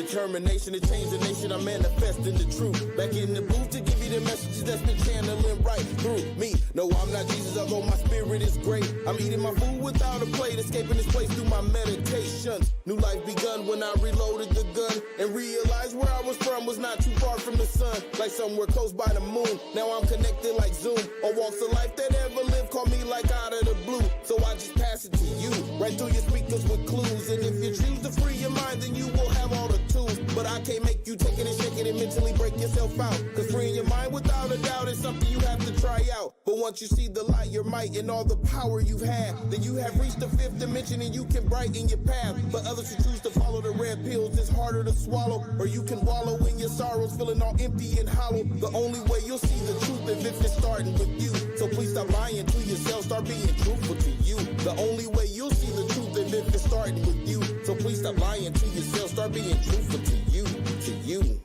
determination to change the nation. I'm manifesting the truth. Back in the booth to give you the messages that's been channeling right through me. No, I'm not Jesus, although my spirit is great. I'm eating my food without a plate, escaping this place through my meditations. New life begun when I reloaded the gun and realized where I was from was not too far from the sun, like somewhere close by the moon. Now I'm connected like Zoom. On walks of life that ever lived call me like out of the blue. So I just pass it to you, right through your speakers with clues. And if you choose to free your mind, then you will have all the tools. But I can't make you take it and shake it and mentally break yourself out. Cause freeing your mind without a doubt is something you have to try out. But once you see the light, your might, and all the power you've had, then you have reached the fifth dimension and you can brighten your path. But others who choose to follow the red pills, it's harder to swallow. Or you can wallow in your sorrows, feeling all empty and hollow. The only way you'll see the truth is if it's starting with you. So please stop lying to yourself, start being truthful to you. The only way you'll see the truth is if it's starting with you. So please stop lying to yourself, start being truthful to you, to you.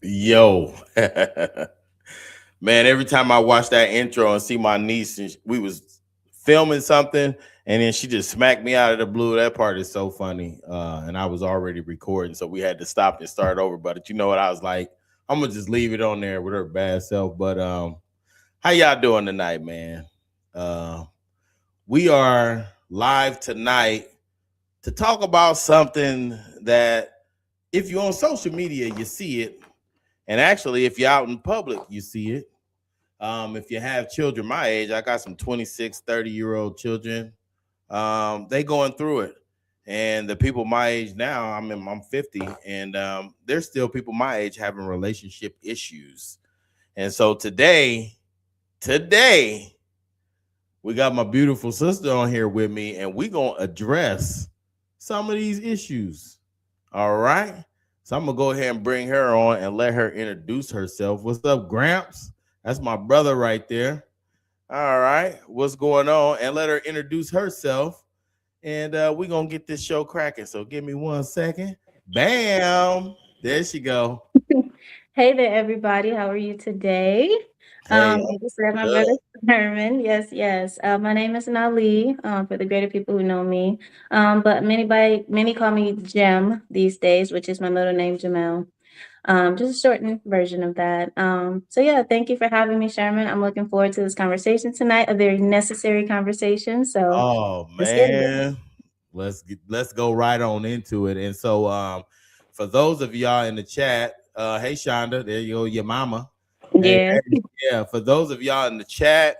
Yo, man, every time I watch that intro and see my niece, and we was filming something, and then she just smacked me out of the blue. That part is so funny. And I was already recording, so we had to stop and start over. But you know what? I was like, I'm gonna just leave it on there with her bad self. But how y'all doing tonight, man? We are live tonight to talk about something that if you're on social media, you see it. And actually, if you're out in public, you see it. If you have children my age, I got some 26, 30-year-old children. They going through it. And the people my age now, I'm 50, and there's still people my age having relationship issues. And so today, we got my beautiful sister on here with me, and we're going to address some of these issues. All right? So I'm going to go ahead and bring her on and let her introduce herself. What's up, Gramps? That's my brother right there. All right. What's going on? And let her introduce herself. And we're going to get this show cracking. So give me 1 second. Bam. There she go. Hey there, everybody. How are you today? Hey, Like you said, my brother Herman. Yes. My name is Nali, for the greater people who know me. But many call me Jem these days, which is my middle name, Jamel. Just a shortened version of that. So yeah, thank you for having me, Sherman. I'm looking forward to this conversation tonight, a very necessary conversation. So oh, let's get it. man. Let's go right on into it. And so for those of y'all in the chat, hey Shonda, there you go, your mama. Yeah. Yeah, for those of y'all in the chat,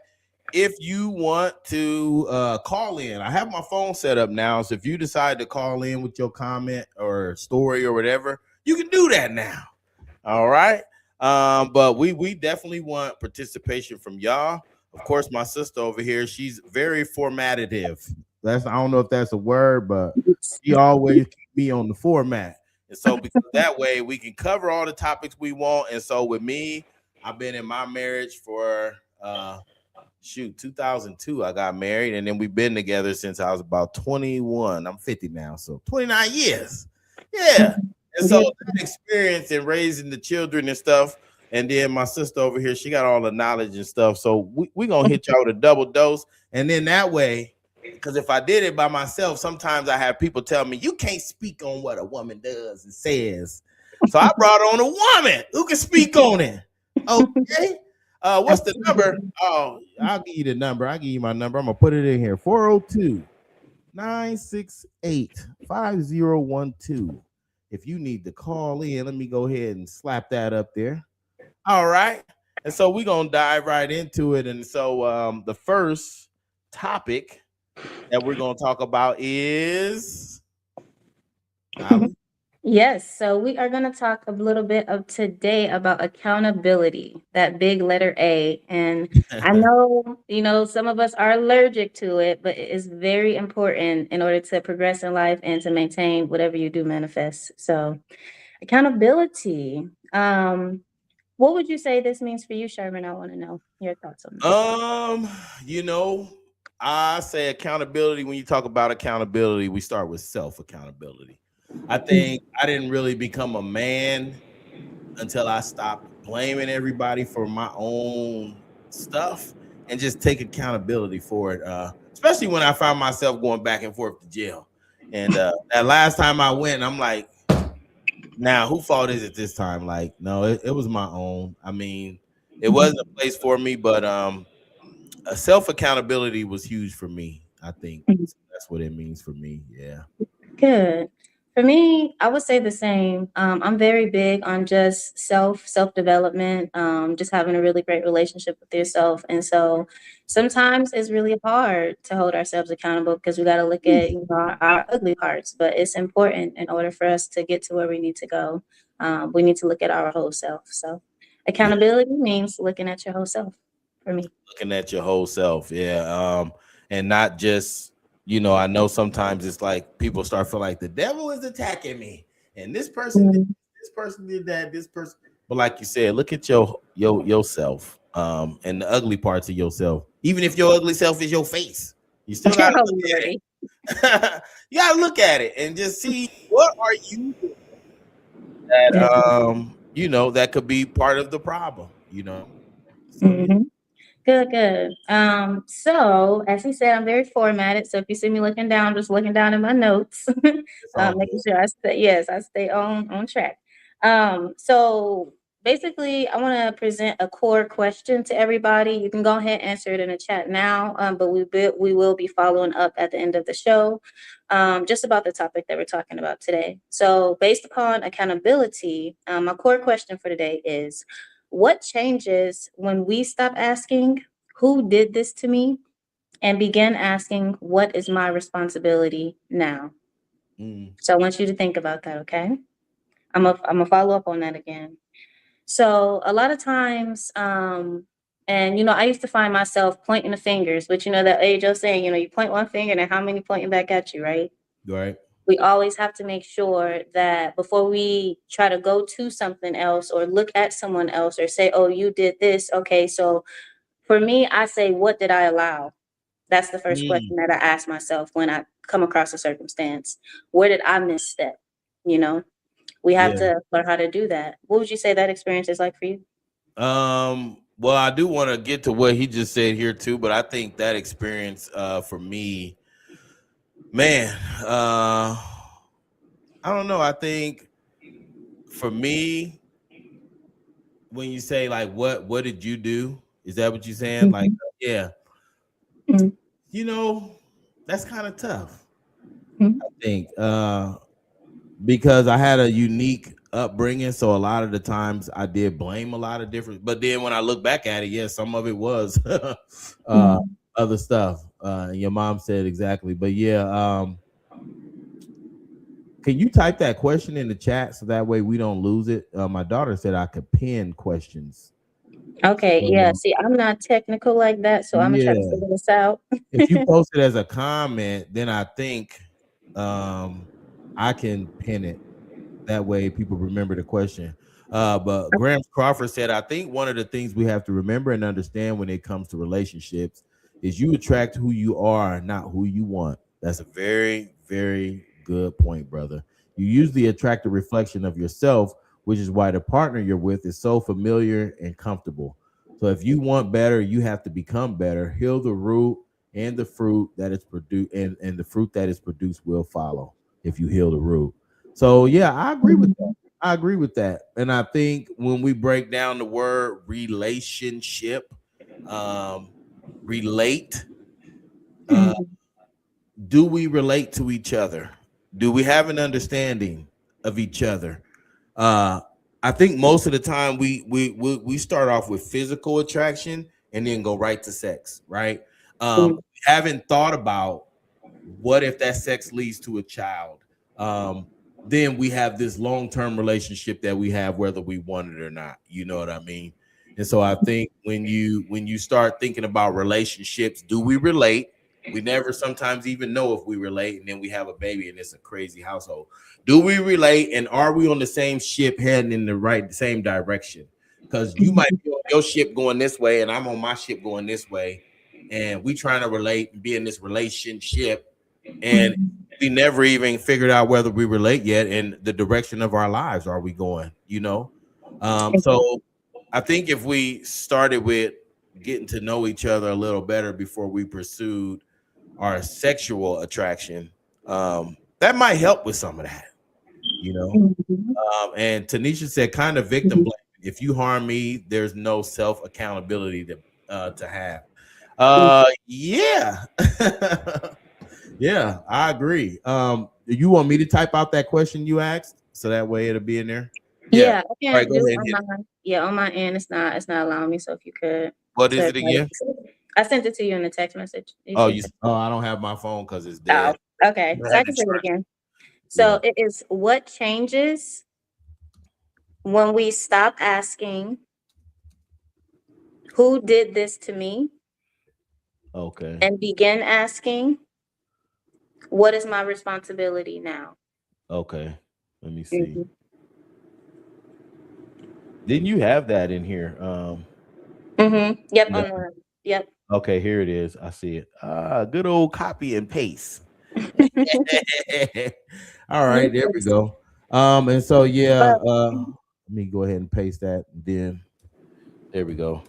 if you want to call in, I have my phone set up now. So if you decide to call in with your comment or story or whatever, you can do that now. All right. But we definitely want participation from y'all. Of course, my sister over here, she's very formative. I don't know if that's a word, but she always keep me on the format. And so because that way we can cover all the topics we want. And so with me, I've been in my marriage for 2002. I got married, and then we've been together since I was about 21. I'm 50 now, so 29 years. Yeah. And so that experience in raising the children and stuff, and then my sister over here, she got all the knowledge and stuff. So we gonna hit y'all with a double dose, and then that way, because if I did it by myself, sometimes I have people tell me you can't speak on what a woman does and says. So I brought on a woman who can speak on it. Okay. What's the number? Oh, I'll give you the number. I'll give you my number. I'm gonna put it in here. 402-968-5012. If you need to call in, let me go ahead and slap that up there. All right. And so we're going to dive right into it. And so the first topic that we're going to talk about is... Yes, so we are going to talk a little bit of today about accountability, that big letter A. And I know, some of us are allergic to it, but it is very important in order to progress in life and to maintain whatever you do manifest. So, accountability. What would you say this means for you, Sherman? I want to know your thoughts on this. Um, you know, I say accountability. When you talk about accountability, we start with self accountability. I think I didn't really become a man until I stopped blaming everybody for my own stuff and just take accountability for it. Especially when I found myself going back and forth to jail. And that last time I went, I'm like, now who fault is it this time? Like, no, it was my own. I mean, it wasn't a place for me, but self accountability was huge for me. I think so that's what it means for me. Yeah. Good. For me, I would say the same. I'm very big on just self development, just having a really great relationship with yourself. And so sometimes it's really hard to hold ourselves accountable because we got to look at our ugly parts. But it's important in order for us to get to where we need to go. We need to look at our whole self. So Yeah. accountability means looking at your whole self for me. Looking at your whole self. Yeah. And not just, I know sometimes it's like people start feeling like the devil is attacking me and this person did Mhm. this person did that, this person. But like you said, look at yourself, and the ugly parts of yourself. Even if your ugly self is your face, you still gotta Oh, look at Lordy. it. You gotta look at it and just see what are you doing that that could be part of the problem. So yeah, Mhm. Good, good. So as he said, I'm very formatted. So if you see me looking down, just looking down at my notes, it's all making good. sure I stay on track. So basically, I want to present a core question to everybody. You can go ahead and answer it in the chat now, but we will be following up at the end of the show, just about the topic that we're talking about today. So based upon accountability, my core question for today is, what changes when we stop asking, who did this to me, and begin asking, what is my responsibility now? Mm, So I want you to think about that, okay? I'm gonna follow up on that again. So a lot of times, and I used to find myself pointing the fingers, but that age of saying, you point one finger and how many pointing back at you, right? right. We always have to make sure that before we try to go to something else or look at someone else or say, oh, you did this. Okay, so for me, I say, what did I allow? That's the first Mm, question that I ask myself when I come across a circumstance. Where did I misstep? You know, we have yeah. to learn how to do that. What would you say that experience is like for you? Well, I do want to get to what he just said here too, but I think that experience for me, man, I don't know. I think for me, when you say like what did you do? Is that what you're saying? Like, Mhm. yeah, Mhm. you know, that's kind of tough, Mhm. I think. Because I had a unique upbringing, so a lot of the times I did blame a lot of different. But then when I look back at it, yes, some of it was Mhm. other stuff. Your mom said exactly, but yeah. Can you type that question in the chat so that way we don't lose it? My daughter said I could pin questions. Okay, yeah. So, See, I'm not technical like that, so I'm gonna try to yeah, figure this out. if you post it as a comment, then I think um, I can pin it. That way people remember the question. But Graham Crawford said, I think one of the things we have to remember and understand when it comes to relationships is you attract who you are, not who you want. That's a very, very good point, brother. You usually attract a reflection of yourself, which is why the partner you're with is so familiar and comfortable. So if you want better, you have to become better. Heal the root and the fruit that is produced, and the fruit that is produced will follow if you heal the root. So yeah, I agree with that. Mhm. I agree with that. And I think when we break down the word relationship, um, relate, uh, Mhm. do we relate to each other? Do we have an understanding of each other? Uh, I think most of the time we start off with physical attraction and then go right to sex, right? Haven't thought about what if that sex leads to a child? then we have this long-term relationship that we have whether we want it or not. You know what I mean? And so I think when you start thinking about relationships, do we relate? We never sometimes even know if we relate, and then we have a baby and it's a crazy household. Do we relate, and are we on the same ship heading in the same direction? Because you might be on your ship going this way and I'm on my ship going this way, and we trying to relate and be in this relationship, and we never even figured out whether we relate yet and the direction of our lives are we going, so I think if we started with getting to know each other a little better before we pursued our sexual attraction, that might help with some of that, you know. Mhm. And Tanisha said, kind of victim blame. If you harm me, there's no self accountability to have. Yeah. Yeah, I agree. You want me to type out that question you asked so that way it'll be in there? Yeah. Yeah, I All right, can't go do ahead and on hit my it. on my end. It's not allowing me. So if you could, What is so it again? I sent it to you in a text message. You Oh, should. I don't have my phone because it's Oh, dead. okay. I So I had can to say it try. again. Yeah. So it is what changes when we stop asking who did this to me Okay. and begin asking what is my responsibility now. Okay. Let me see. Mhm. Didn't you have that in here? Yep. Yeah. On the yep. Okay, here it is. I see it. Good old copy and paste. All right, there we Yes. go. And so yeah, But let me go ahead and paste that. And then there we go.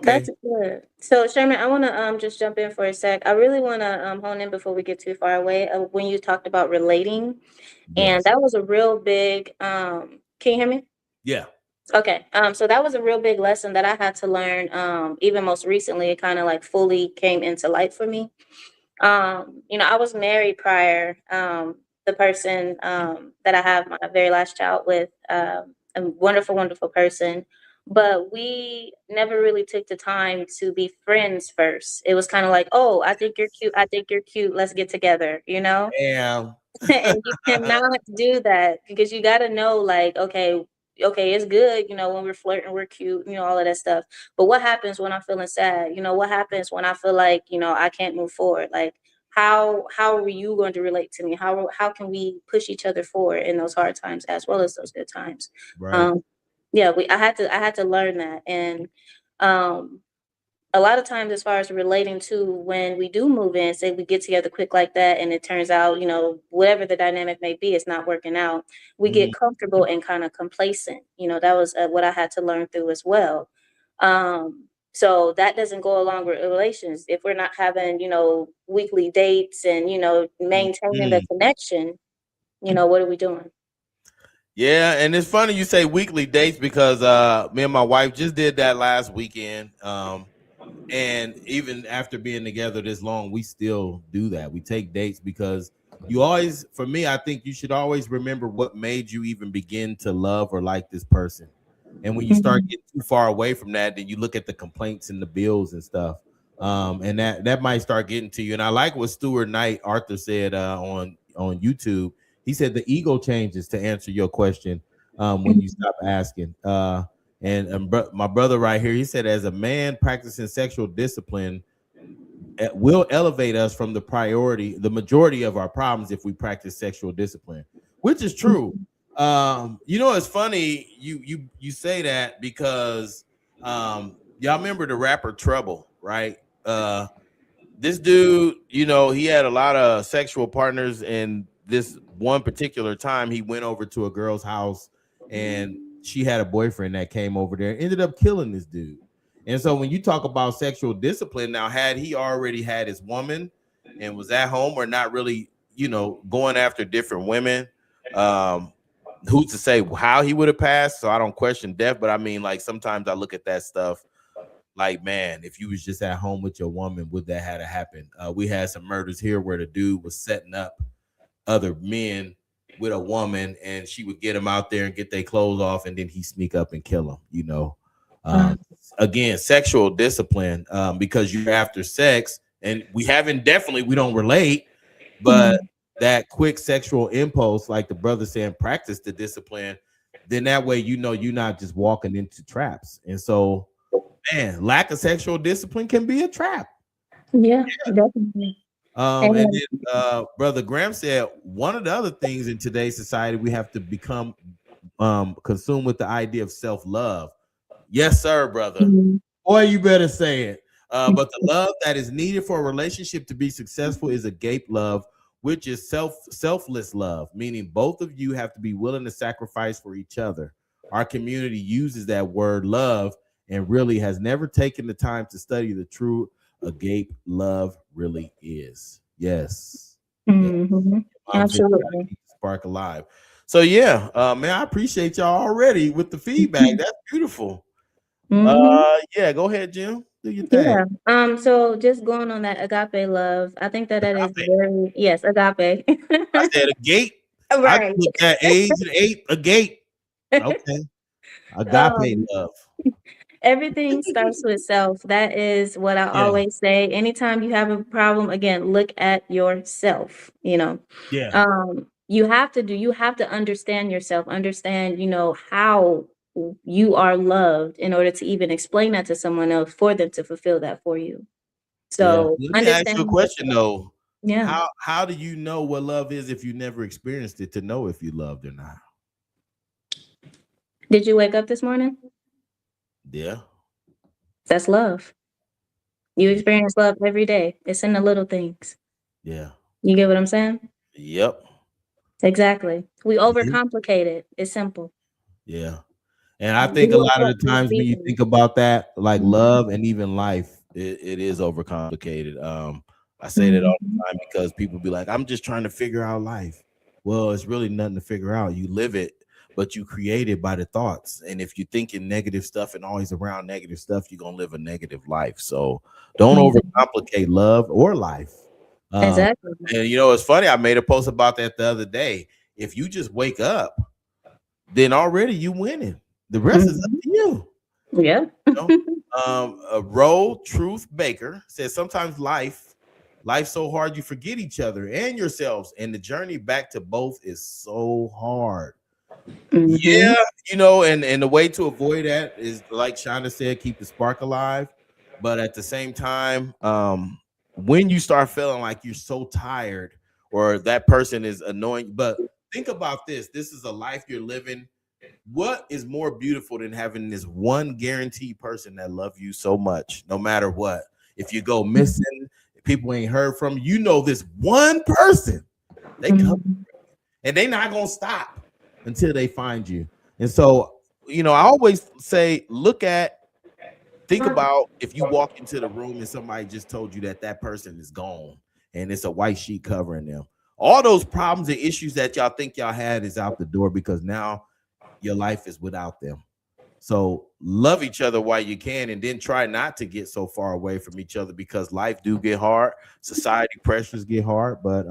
that's Okay. good. So Sherman, I want to just jump in for a sec. I really want to hone in before we get too far away. When you talked about relating, and Yes. that was a real big. Can you hear me? Yeah. Okay. So that was a real big lesson that I had to learn. Even most recently, it kind of like fully came into light for me. I was married prior. The person that I have my very last child with, a wonderful, wonderful person. But we never really took the time to be friends first. It was kind of like, oh, I think you're cute. I think you're cute. Let's get together, you know? Damn. And you cannot do that because you got to know, like, okay, it's good, when we're flirting, we're cute, all of that stuff. But what happens when I'm feeling sad? What happens when I feel like, I can't move forward? Like, how are you going to relate to me? How can we push each other forward in those hard times as well as those good times? Right. Um, yeah, I had to learn that, and um, a lot of times as far as relating to when we do move in, say we get together quick like that and it turns out, whatever the dynamic may be, it's not working out, we Mhm. get comfortable and kind of complacent. That was what I had to learn through as well. So that doesn't go along with relations if we're not having, weekly dates and, maintaining the Mhm. connection. What are we doing? Yeah, and it's funny you say weekly dates because me and my wife just did that last weekend. And even after being together this long, we still do that. We take dates because you always, for me, I think you should always remember what made you even begin to love or like this person. And when you start Mhm. getting too far away from that, then you look at the complaints and the bills and stuff. And that might start getting to you. And I like what Stuart Knight Arthur said on YouTube. He said the ego changes to answer your question when you stop asking. And my brother right here, he said, as a man practicing sexual discipline, will elevate us from the majority of our problems if we practice sexual discipline, which is true. It's funny you say that because y'all remember the rapper Trouble, right? This dude, he had a lot of sexual partners, and this one particular time he went over to a girl's house and she had a boyfriend that came over there, ended up killing this dude. And so when you talk about sexual discipline, now had he already had his woman and was at home or not really, going after different women, um, who's to say how he would have passed? So I don't question death, but I mean, like sometimes I look at that stuff like, man, if you was just at home with your woman, would that had to happen? We had some murders here where the dude was setting up other men with a woman, and she would get him out there and get their clothes off, and then he sneak up and kill him. Um, Again, sexual discipline, because you're after sex, and we don't relate, but that quick sexual impulse, like the brother saying, practice the discipline, then that way you're not just walking into traps. And so, man, lack of sexual discipline can be a trap. Yeah, definitely. And And then Brother Graham said one of the other things in today's society we have to become consumed with the idea of self-love. Yes, sir, brother. mhm. Boy, you better say it. But the love that is needed for a relationship to be successful is agape love, which is selfless love, meaning both of you have to be willing to sacrifice for each other. Our community uses that word love and really has never taken the time to study the true agape love really is. Yes. Yeah. Mhm. Mom said you gotta Absolutely. keep the spark alive. So yeah, man, I appreciate y'all already with the feedback. That's beautiful. Hmm. Yeah, go ahead, Jim. Do your thing. Yeah. So just going on that agape love, I think that that is Agape. very, yes, agape. I said a gate. I just Right. looked at age and ate a gate. Okay. Agape Um, love. Everything starts with self. That is what I Yeah. always say. Anytime you have a problem, again, look at yourself, you know. Yeah. You have to understand yourself, understand, how you are loved in order to even explain that to someone else for them to fulfill that for you. Yeah. So Let me ask you a understanding question yourself. though. Yeah. How do you know what love is if you never experienced it to know if you loved or not? Did you wake up this morning? Yeah. That's love. You Yeah. experience love every day. It's in the little things. Yeah. You get what I'm saying? Yep. Exactly. We Mhm. overcomplicate it. It's simple. Yeah. And I You think a woke lot of up the just times when you breathing. think about that, like Mhm. love and even life, it is overcomplicated. I say that all Mhm. the time because people be like, I'm just trying to figure out life. Well, it's really nothing to figure out. You live it, but you create it by the thoughts. And if you're thinking negative stuff and always around negative stuff, you're gonna live a negative life. So don't Mhm. overcomplicate love or life. Um, Exactly. and it's funny, I made a post about that the other day. If you just wake up, then already you winning. The rest is up Mhm. to you. Yeah. You know? Roll Truth Baker says sometimes life's so hard you forget each other and yourselves, and the journey back to both is so hard. Mhm. Yeah, and the way to avoid that is like Shonda said, keep the spark alive. But at the same time, when you start feeling like you're so tired or that person is annoying, but think about this. This is a life you're living. What is more beautiful than having this one guaranteed person that love you so much, no matter what? If you go missing, people ain't heard from you, this one person, they come Mhm. and they not gonna stop until they find you. And so, I always say, think about if you walk into the room and somebody just told you that that person is gone and it's a white sheet covering them. All those problems and issues that y'all think y'all had is out the door because now your life is without them. So love each other while you can, and then try not to get so far away from each other because life do get hard. Society pressures get hard, but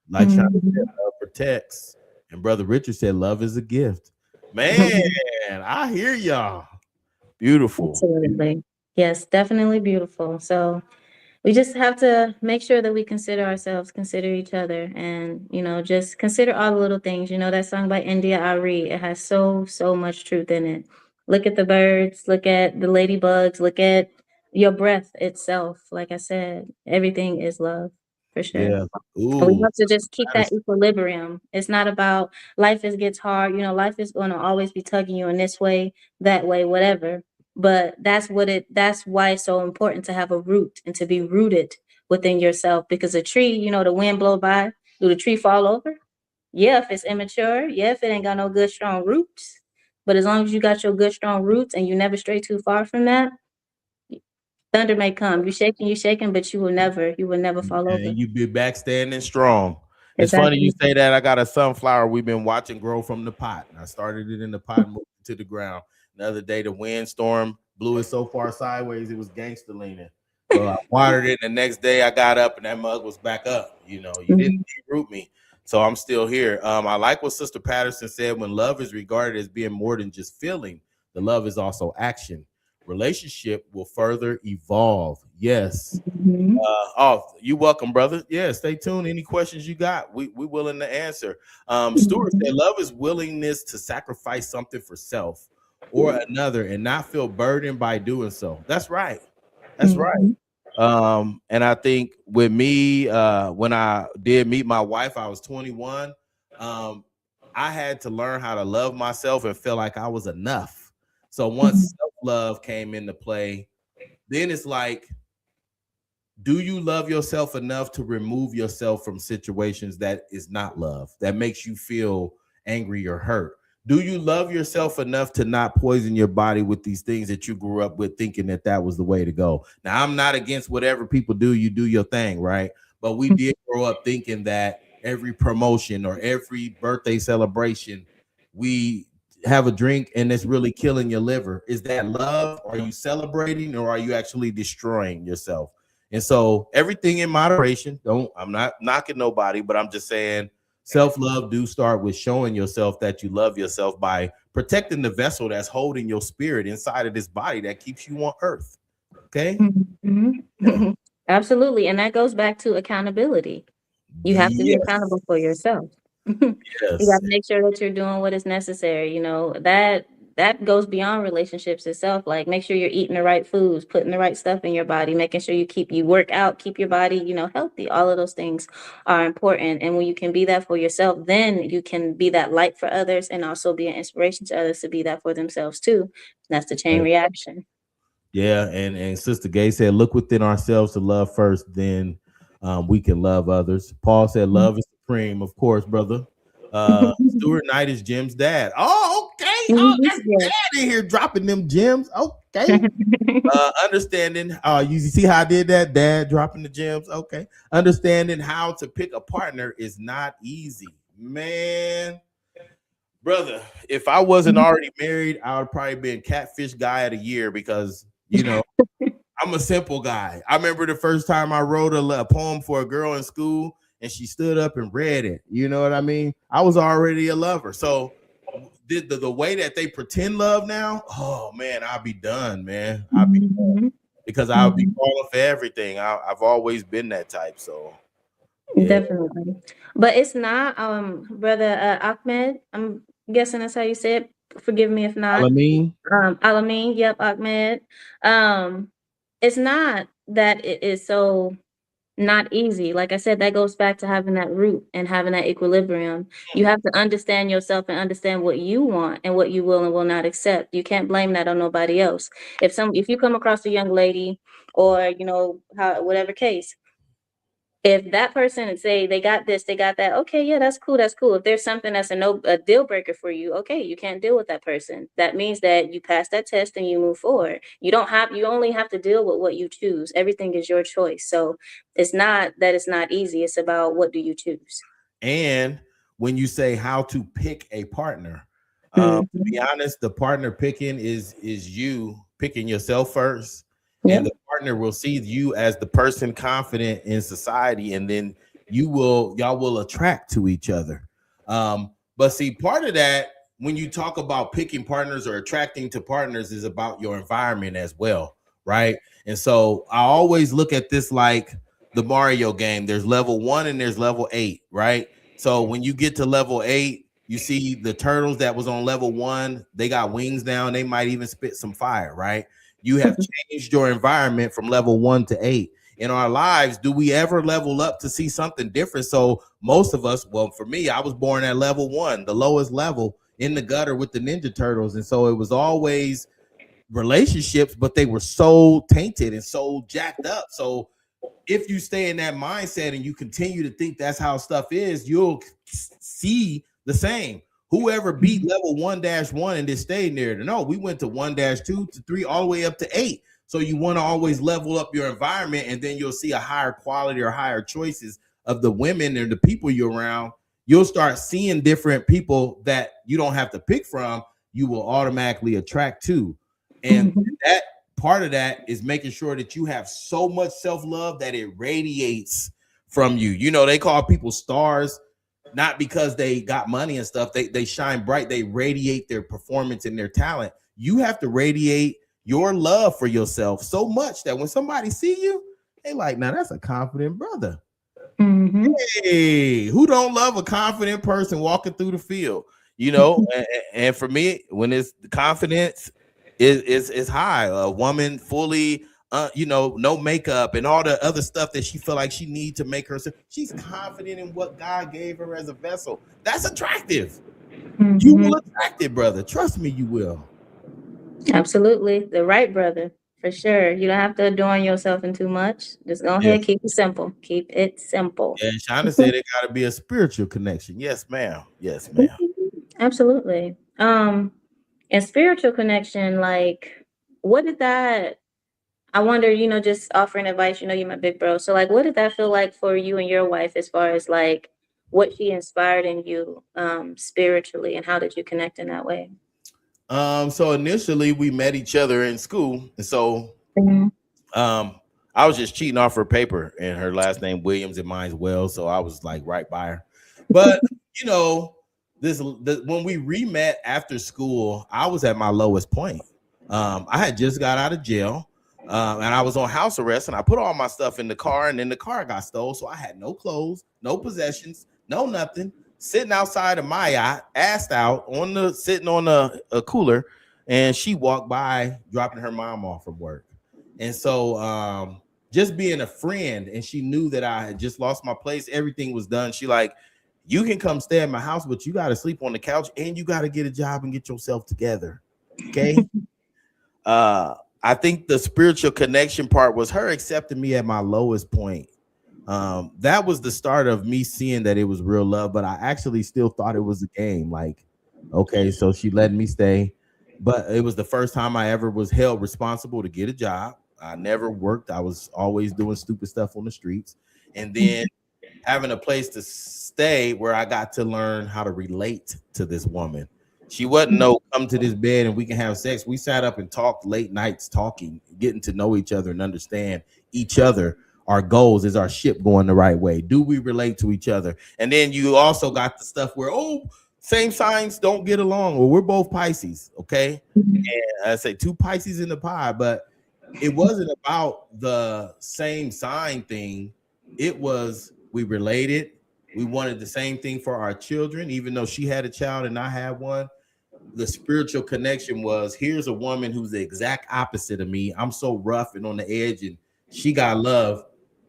like Shonda said, Mhm. love protects. And Brother Richard said, love is a gift. Man, Mhm. I hear y'all. Beautiful. Absolutely. Yes, definitely beautiful. So we just have to make sure that we consider ourselves, consider each other, and just consider all the little things. That song by India Ari, it has so much truth in it. Look at the birds, look at the ladybugs, look at your breath itself. Like I said, everything is love for sure. Yeah. And we Ooh, have to Sister just keep that Patterson. equilibrium. It's not about life is gets hard. Life is going to always be tugging you in this way, that way, whatever. But that's why it's so important to have a root and to be rooted within yourself. Because a tree, the wind blow by, do the tree fall over? Yeah, if it's immature, yeah, if it ain't got no good strong roots. But as long as you got your good strong roots and you never stray too far from that, thunder may come. You shaking, but you will never fall over. And you be back standing strong. It's funny you Exactly. say that. I got a sunflower we've been watching grow from the pot. I started it in the pot, moved it to the ground. The other day, the windstorm blew it so far sideways, it was gangster leaning. So I watered it. And the next day, I got up and that mug was back up. You didn't Mhm. root me. So I'm still here. I like what Sister Patterson said when love is regarded as being more than just feeling, the love is also action. relationship will further evolve. Yes. Mhm. You welcome, brother. Yeah, stay tuned. Any questions you got, we willing to answer. Stuart Mhm. said, "Love is willingness to sacrifice something for self or another, and not feel burdened by doing so." That's right. That's right. Mhm. And I think with me, when I did meet my wife, I was 21. Um, I had to learn how to love myself and feel like I was enough. So once Mhm. self love came into play, then it's like, do you love yourself enough to remove yourself from situations that is not love, that makes you feel angry or hurt? Do you love yourself enough to not poison your body with these things that you grew up with thinking that that was the way to go? Now, I'm not against whatever people do, you do your thing, right? But we did grow up thinking that every promotion or every birthday celebration, we have a drink and it's really killing your liver. Is that love? Are you celebrating or are you actually destroying yourself? And so everything in moderation. I'm not knocking nobody, but I'm just saying self-love do start with showing yourself that you love yourself by protecting the vessel that's holding your spirit inside of this body that keeps you on earth. Okay? Mhm. Yeah. Absolutely. And that goes back to accountability. You have to be Yes. accountable for yourself. You Yes. got to make sure that you're doing what is necessary. That goes beyond relationships itself. Like, make sure you're eating the right foods, putting the right stuff in your body, making sure you work out, keep your body, healthy. All of those things are important. And when you can be that for yourself, then you can be that light for others and also be an inspiration to others to be that for themselves too. That's the chain reaction. Yeah, and Sister Gay said, "Look within ourselves to love first, then we can love others." Paul said, "Love is supreme." Of course, brother. Stuart Knight is Jim's dad. Oh, okay. Oh, that's Yes. dad in here dropping them gems. Okay. Understanding. You see how I did that? Dad dropping the gems. Okay. Understanding how to pick a partner is not easy, man. Brother, if I wasn't already married, I would probably been catfish guy of the year because I'm a simple guy. I remember the first time I wrote a poem for a girl in school and she stood up and read it. You know what I mean? I was already a lover. So the way that they pretend love now, oh man, I'll be done, man. I'll be done Mhm. because I'll be Mhm. falling for everything. I've always been that type. So yeah. Definitely. But it's not, brother Ahmed. I'm guessing that's how you say it. Forgive me if not. Alameen. Alameen, yep, Ahmed. Um, it's not that it is so not easy. Like I said, that goes back to having that root and having that equilibrium. You have to understand yourself and understand what you want and what you will and will not accept. You can't blame that on nobody else. If you come across a young lady or whatever case, if that person and say they got this, they got that, okay, yeah, that's cool, that's cool. If there's something that's a deal breaker for you, okay, you can't deal with that person. That means that you pass that test and you move forward. You only have to deal with what you choose. Everything is your choice. So it's not that it's not easy. It's about what do you choose. And when you say how to pick a partner, to be Mhm. honest, the partner picking is you picking yourself first, and Yep. the partner will see you as the person confident in society, and then y'all will attract to each other. But see, part of that when you talk about picking partners or attracting to partners is about your environment as well, right? And so I always look at this like the Mario game. There's level 1 and there's level 8, right? So when you get to level 8, you see the turtles that was on level 1, they got wings now, and they might even spit some fire, right? You have changed your environment from level 1 to 8. In our lives, do we ever level up to see something different? So most of us, well, for me, I was born at level 1, the lowest level in the gutter with the Ninja Turtles. And so it was always relationships, but they were so tainted and so jacked up. So if you stay in that mindset and you continue to think that's how stuff is, you'll see the same. Whoever beat level 1-1 and just stayed there. No, we went to 1-2 to 3, all the way up to 8. So you want to always level up your environment, and then you'll see a higher quality or higher choices of the women and the people you're around. You'll start seeing different people that you don't have to pick from. You will automatically attract to. And Mhm. that part of that is making sure that you have so much self-love that it radiates from you. You know, they call people stars not because they got money and stuff. They shine bright, they radiate their performance and their talent. You have to radiate your love for yourself so much that when somebody see you, they like, now that's a confident brother. Mm-hmm. Hey, who don't love a confident person walking through the field? You know, and for me, when it's the confidence is high, a woman fully, no makeup and all the other stuff that she feel like she need to make herself. She's confident in what God gave her as a vessel. That's attractive. You Mm-hmm. will attract it, brother. Trust me, you will. Absolutely. The right brother, for sure. You don't have to adorn yourself in too much. Just go Yeah, ahead, keep it simple. Keep it simple. yeah. Shauna said it got to be a spiritual connection. Yes, ma'am. Yes, ma'am. Absolutely. And spiritual connection, like, what did that, I wonder, just offering advice, you're my big bro. So, like, what did that feel like for you and your wife as far as like what she inspired in you spiritually, and how did you connect in that way? So initially we met each other in school, and so Mhm. Um, I was just cheating off her paper, and her last name Williams and mine's Wells, so I was like right by her. But you know, when we re-met after school, I was at my lowest point. I had just got out of jail, and I was on house arrest, and I put all my stuff in the car, and then the car got stole, so I had no clothes, no possessions, no nothing. Sitting outside of my yacht, assed out sitting on a cooler, and she walked by, dropping her mom off from work. And so just being a friend, and she knew that I had just lost my place, everything was done. She like, you can come stay at my house, but you got to sleep on the couch and you got to get a job and get yourself together. Okay. I think the spiritual connection part was her accepting me at my lowest point. That was the start of me seeing that it was real love, but I actually still thought it was a game. Like, okay, so she let me stay, but it was the first time I ever was held responsible to get a job. I never worked. I was always doing stupid stuff on the streets. And then having a place to stay where I got to learn how to relate to this woman. She wasn't no come to this bed and we can have sex. We sat up and talked late nights, talking, getting to know each other and understand each other. Our goals, is our ship going the right way? Do we relate to each other? And then you also got the stuff where, same signs don't get along. Well, we're both Pisces, okay? And I say two Pisces in the pie, but it wasn't about the same sign thing. It was, we related. We wanted the same thing for our children, even though she had a child and I had one. The spiritual connection was, here's a woman who's the exact opposite of me. I'm so rough and on the edge, and she got love.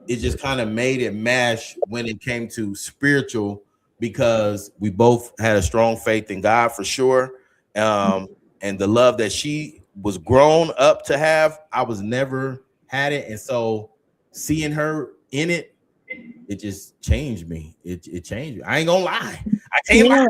It just kind of made it mash when it came to spiritual, because we both had a strong faith in God for sure. And the love that she was grown up to have, I was never had it. And so seeing her in it, it just changed me. It changed me. I ain't gonna lie. I can't lie.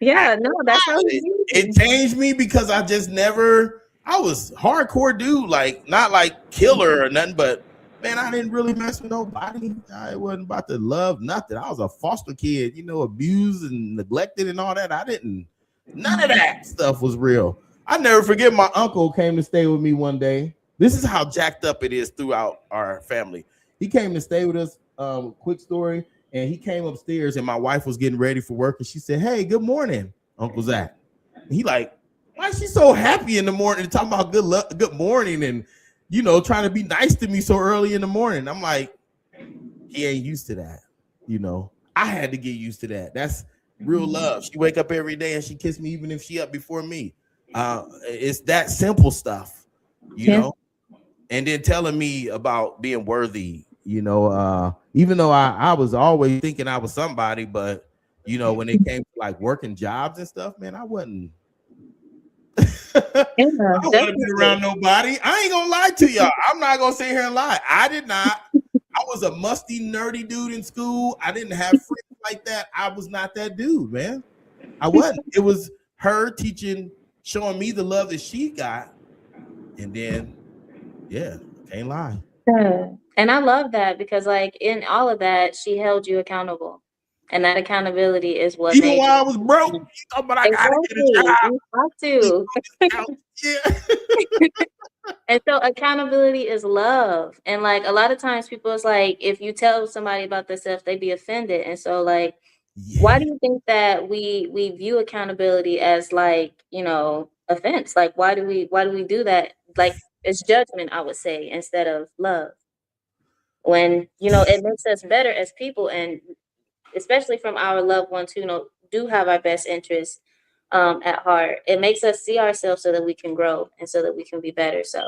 Yeah. I Yeah, no, that's how it it changed me because I just never, I was hardcore dude, like not like killer or nothing, but man, I didn't really mess with nobody. I wasn't about to love nothing. I was a foster kid, abused and neglected and all that. I didn't, none of that stuff was real. I never forget, my uncle came to stay with me one day. This is how jacked up it is throughout our family. He came to stay with us. Quick story. And he came upstairs and my wife was getting ready for work, and she said, "Hey, good morning, Uncle Zach." And he like, why is she so happy in the morning, talking about good luck, good morning, and trying to be nice to me so early in the morning? I'm like, he ain't used to that. I had to get used to that. That's real love. She wake up every day and she kiss me even if she up before me. It's that simple stuff, you Yeah. know and then telling me about being worthy, even though I was always thinking I was somebody, but when it came to like working jobs and stuff, man, I wasn't. I Yeah, don't want to be definitely. around nobody. I ain't gonna lie to y'all. I'm not gonna sit here and lie. I did not. I was a musty, nerdy dude in school. I didn't have friends like that. I was not that dude, man. I wasn't. It was her teaching, showing me the love that she got, and then, yeah, can't lie. Yeah. And I love that because, like, in all of that, she held you accountable. And that accountability is what Even made while I was broke, you. you talking about I gotta get a Exactly. job. You have Sleep to. on this couch. Yeah. And so accountability is love. And like a lot of times people is like, if you tell somebody about this stuff, they be offended. And so like, why Yeah. do you think that we view accountability as like, offense? Like why do we do that like it's judgment, I would say, instead of love. When it makes us better as people, and especially from our loved ones who do have our best interests at heart. It makes us see ourselves so that we can grow and so that we can be better. So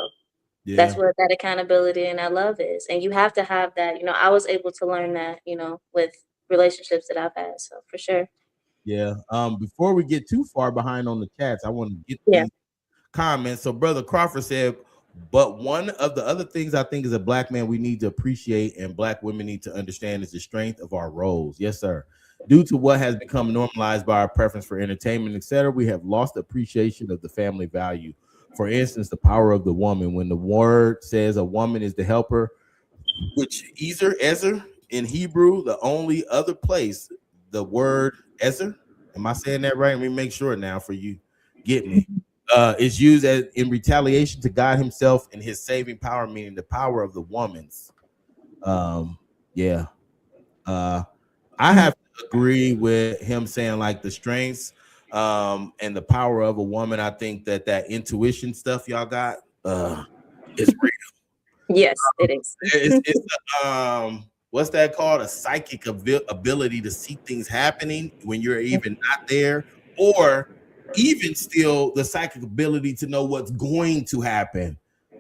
that's Yeah. what that accountability and that love is. And you have to have that. I was able to learn that, with relationships that I've had. So for sure. Yeah. Before we get too far behind on the chats, I want to get Yeah. these comments. So Brother Crawford said, but one of the other things I think as a black man we need to appreciate and black women need to understand is the strength of our roles. Yes, sir. Due to what has become normalized by our preference for entertainment, etc., we have lost appreciation of the family value. For instance, the power of the woman. When the word says a woman is the helper, which Ezer in Hebrew, the only other place the word Ezer, am I saying that right? Let me make sure now for you. Get me. Is used as in retaliation to God Himself and His saving power, meaning the power of the woman's. Yeah. I have to agree with him saying like the strengths and the power of a woman. I think that intuition stuff y'all got is real. Yes, it is. It's what's that called? A psychic ability to see things happening when you're even not there, or even still the psychic ability to know what's going to happen.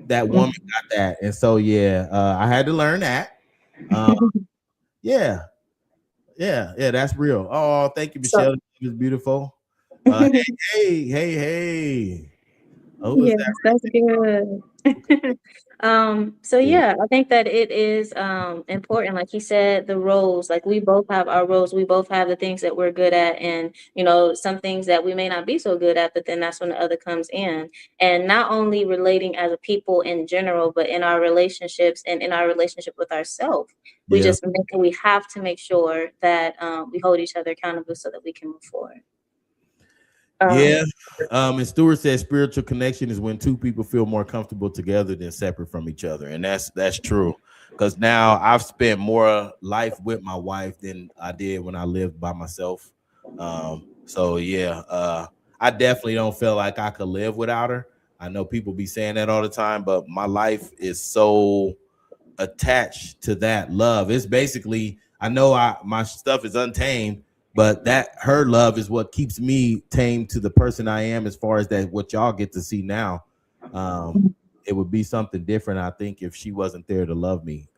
That woman got that, and so yeah, I had to learn that. Yeah, yeah, that's real. Oh, thank you, So Michelle. It was beautiful. Hey. Oh, who is yes, that? that's good. Okay. So Yeah, yeah, I think that it is important. Like he said, the roles, like we both have our roles, we both have the things that we're good at, and some things that we may not be so good at, but then that's when the other comes in. And not only relating as a people in general, but in our relationships and in our relationship with ourselves. yeah. We have to make sure that we hold each other accountable so that we can move forward. Yeah. And Stewart says spiritual connection is when two people feel more comfortable together than separate from each other. And that's true. Because now I've spent more life with my wife than I did when I lived by myself. So yeah, I definitely don't feel like I could live without her. I know people be saying that all the time, but my life is so attached to that love. It's basically, I know my stuff is untamed, but that her love is what keeps me tamed to the person I am, as far as that what y'all get to see now. It would be something different, I think, if she wasn't there to love me.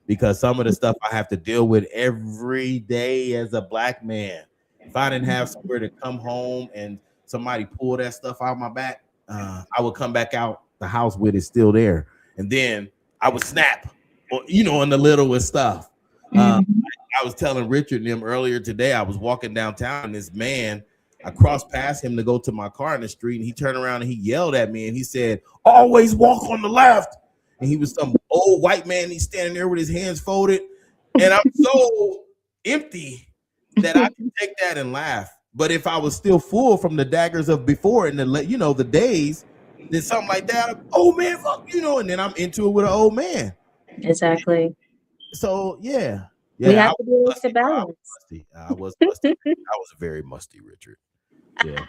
Because some of the stuff I have to deal with every day as a black man. If I didn't have somewhere to come home and somebody pull that stuff out of my back, I would come back out the house with it still there. And then I would snap, or on the littlest stuff. I was telling Richard and them earlier today, I was walking downtown and this man, I crossed past him to go to my car in the street, and he turned around and he yelled at me and he said, "Always walk on the left." And he was some old white man. He's standing there with his hands folded. And I'm so empty that I can take that and laugh. But if I was still full from the daggers of before and the days, then something like that, oh man, fuck, and then I'm into it with an old man. Exactly. So yeah, We yeah, I have was to be able to musty, bro. I was balance. musty. I was musty. I was very musty, Richard. Yeah.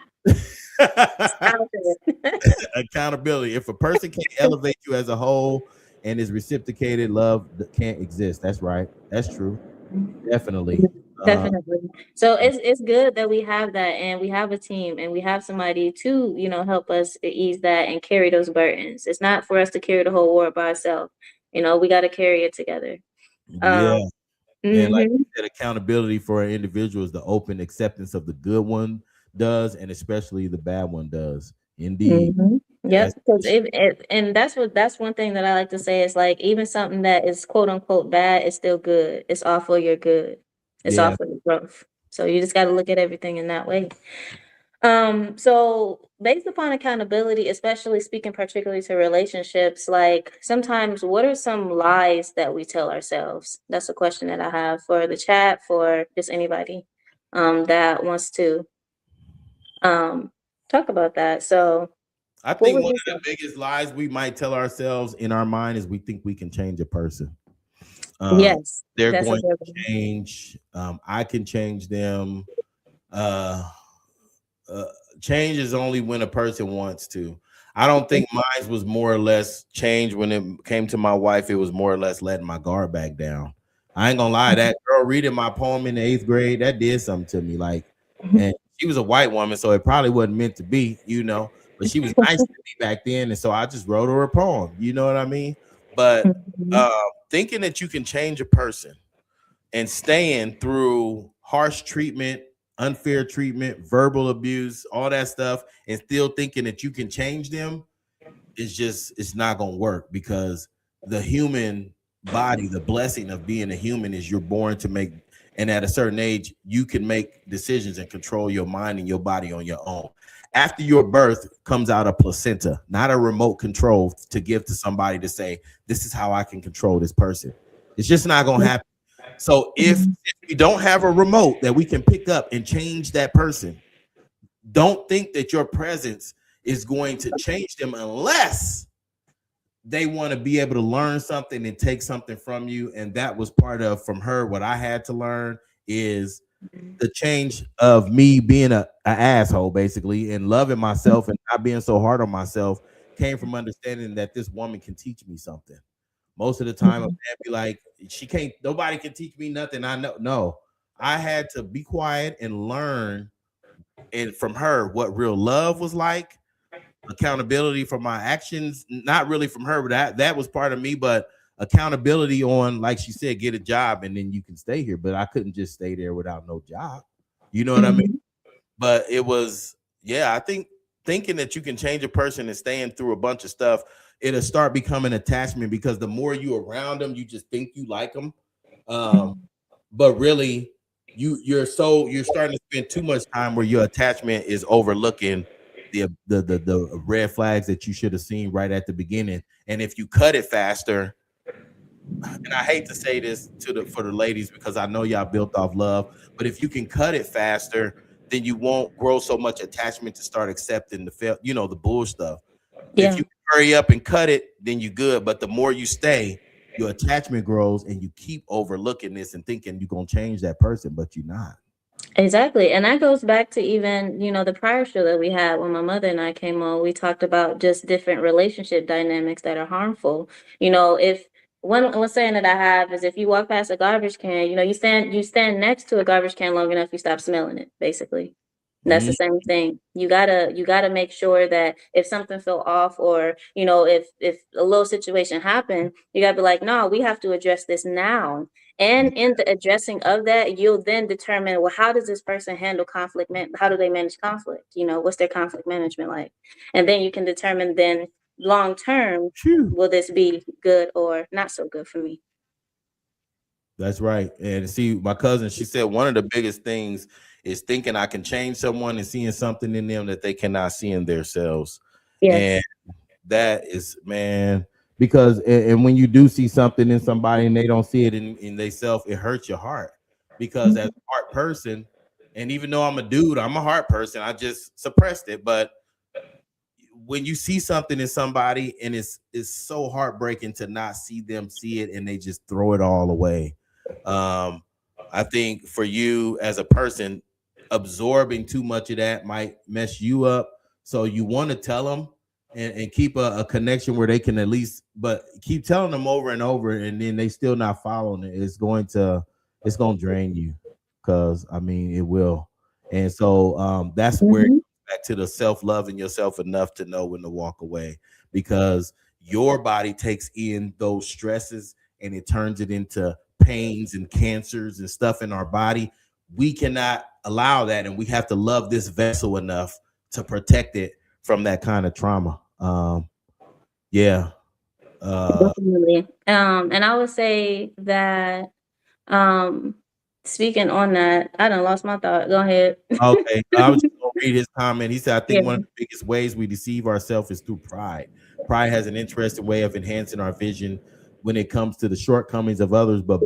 Out of it. Accountability. If a person can't elevate you as a whole and is reciprocated, love can't exist. That's right. That's true. Definitely. Definitely. So it's good that we have that, and we have a team, and we have somebody to help us ease that and carry those burdens. It's not for us to carry the whole war by ourselves. We got to carry it together. Yeah. Um, And like mhm, you said, accountability for an individual is the open acceptance of the good one does, and especially the bad one does. Indeed. Yep. Yes. Because and that's one thing that I like to say is like even something that is quote unquote bad is still good. It's all for your good. It's all Yeah. for your growth. So you just got to look at everything in that way. So based upon accountability, especially speaking particularly to relationships, like sometimes what are some lies that we tell ourselves? That's a question that I have for the chat, for just anybody that wants to um talk about that. So I what think would one you of the say? biggest lies we might tell ourselves in our mind is we think we can change a person. Yes, They're that's a going good to one. change. I can change them. Uh, uh, Change is only when a person wants to. I don't think mine was more or less changed when it came to my wife. It was more or less letting my guard back down. I ain't gonna lie, that girl reading my poem in the 8th grade, that did something to me. Like, and she was a white woman, so it probably wasn't meant to be, but she was nice to me back then. And so I just wrote her a poem, you know what I mean? But Mhm. thinking that you can change a person and staying through harsh treatment, unfair treatment, verbal abuse, all that stuff, and still thinking that you can change them, it's not gonna work, because the human body, the blessing of being a human is you're born to make, and at a certain age, you can make decisions and control your mind and your body on your own. After your birth comes out a placenta, not a remote control to give to somebody to say, this is how I can control this person. It's just not gonna happen. So if we don't have a remote that we can pick up and change that person, don't think that your presence is going to change them unless they want to be able to learn something and take something from you. And that was part of, from her, what I had to learn is the change of me being a asshole, basically, and loving myself and not being so hard on myself came from understanding that this woman can teach me something. Most of the time, a man be like, she can't, nobody can teach me nothing. I know. No, I had to be quiet and learn, and from her, what real love was like, accountability for my actions, not really from her, but that was part of me, but accountability on, like she said, get a job and then you can stay here. But I couldn't just stay there without no job. You know what I mean? Mhm. But it was, yeah, I think thinking that you can change a person and staying through a bunch of stuff, it'll start becoming attachment, because the more you around them, you just think you like them. Um, but really, you're starting to spend too much time where your attachment is overlooking the red flags that you should have seen right at the beginning. And if you cut it faster, and I hate to say this for the ladies, because I know y'all built off love, but if you can cut it faster, then you won't grow so much attachment to start accepting the bull stuff. If Yeah, you hurry up and cut it, then you good. But the more you stay, your attachment grows, and you keep overlooking this and thinking you're gonna change that person, but you're not. exactly. And that goes back to even, the prior show that we had when my mother and I came on. We talked about just different relationship dynamics that are harmful. If one saying that I have is, if you walk past a garbage can, you stand next to a garbage can long enough, you stop smelling it, basically. That's the Mhm. same thing. You gotta make sure that if something fell off, or if a little situation happened, you gotta be like, no, we have to address this now. And in the addressing of that, you'll then determine, well, how does this person handle conflict? How do they manage conflict? What's their conflict management like? And then you can determine, then, long term, Phew. will this be good or not so good for me? That's right. And see, my cousin, she said one of the biggest things is thinking I can change someone and seeing something in them that they cannot see in themselves. And Yes. that is, man, because and when you do see something in somebody and they don't see it in themselves, it hurts your heart. Because as a heart person, and even though I'm a dude, I'm a heart person, I just suppressed it. But when you see something in somebody, and it's so heartbreaking to not see them see it, and they just throw it all away. um I think for you as a person, absorbing too much of that might mess you up, so you want to tell them, and keep a connection where they can at least, but keep telling them over and over, and then they still not following it, it's going to drain you, because I mean it will. And so that's where Mhm. back to the self-loving yourself enough to know when to walk away, because your body takes in those stresses and it turns it into pains and cancers and stuff in our body. We cannot allow that, and we have to love this vessel enough to protect it from that kind of trauma. Yeah. uh Definitely. And I would say that, um, speaking on that, I done lost my thought. Go ahead. Okay, I was just gonna read his comment. He said, I think Yeah. one of the biggest ways we deceive ourselves is through pride. Pride has an interesting way of enhancing our vision when it comes to the shortcomings of others, but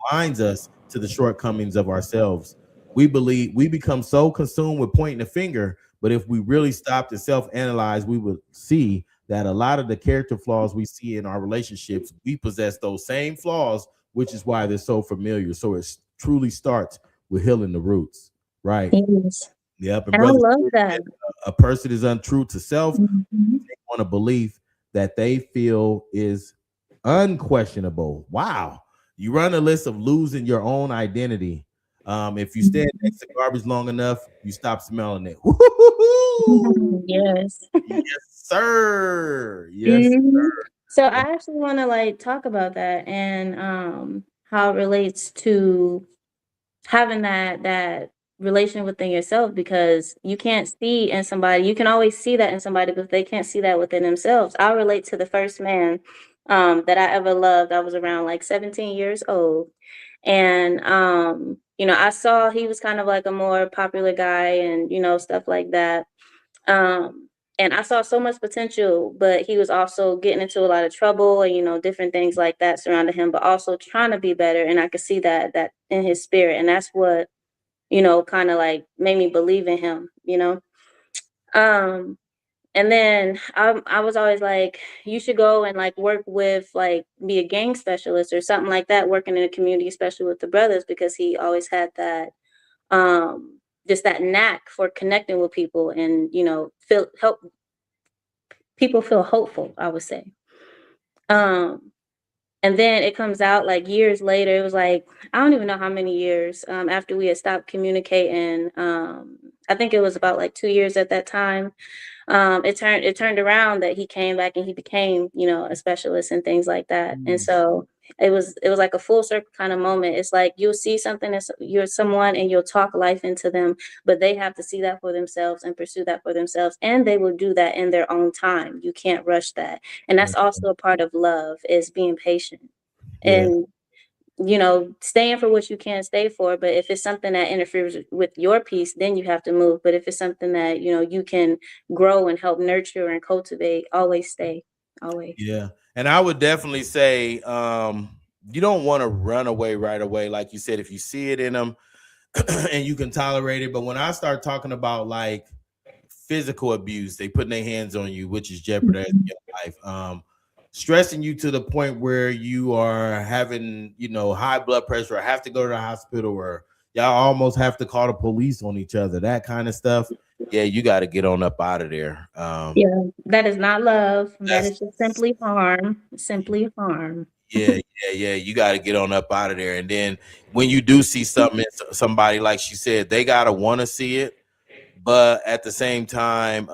blinds us to the shortcomings of ourselves. We believe we become so consumed with pointing the finger, but if we really stopped and self-analyze, we would see that a lot of the character flaws we see in our relationships, we possess those same flaws, which is why they're so familiar. So it truly starts with healing the roots, right? Yes. Yep. And And I brother, love that. a person is untrue to self Mhm. on a belief that they feel is unquestionable. Wow. You run a list of losing your own identity. If you stand next to garbage long enough, you stop smelling it. Woo-hoo-hoo! Yes. Yes, sir. Yes. Mhm. So I actually want to like talk about that and how it relates to having that relation within yourself, because you can't see in somebody, you can always see that in somebody, but they can't see that within themselves. I'll relate to the first man that I ever loved. I was around like 17 years old. And you know, I saw he was kind of like a more popular guy and, you know, stuff like that. And I saw so much potential, but he was also getting into a lot of trouble and, you know, different things like that surrounded him, but also trying to be better. And I could see that in his spirit. And that's what, you know, kind of like made me believe in him, you know. Um, and then I was always like, you should go and like work with like be a gang specialist or something like that, working in a community, especially with the brothers, because he always had that just that knack for connecting with people and, you know, feel help people feel hopeful, I would say. Um, and then it comes out like years later. It was like I don't even know how many years after we had stopped communicating. I think it was about like 2 years at that time. It turned around that he came back and he became, you know, a specialist and things like that. And Mm. so it was like a full circle kind of moment. It's like you'll see something that's you're someone and you'll talk life into them, but they have to see that for themselves and pursue that for themselves. And they will do that in their own time. You can't rush that. And that's also a part of love is being patient. Yeah. And you know, staying for what you can stay for. But if it's something that interferes with your peace, then you have to move. But if it's something that, you know, you can grow and help nurture and cultivate, always stay. Always. Yeah. And I would definitely say you don't want to run away right away. Like you said, if you see it in them and you can tolerate it. But when I start talking about like physical abuse, they putting their hands on you, which is jeopardizing Mhm. your life. Stressing you to the point where you are having, you know, high blood pressure or have to go to the hospital or y'all almost have to call the police on each other, that kind of stuff. Yeah, you got to get on up out of there. Yeah, that is not love. That That's is just simply harm. Simply harm. Yeah, yeah. You got to get on up out of there. And then when you do see something, somebody like she said, they gotta want to see it, but at the same time,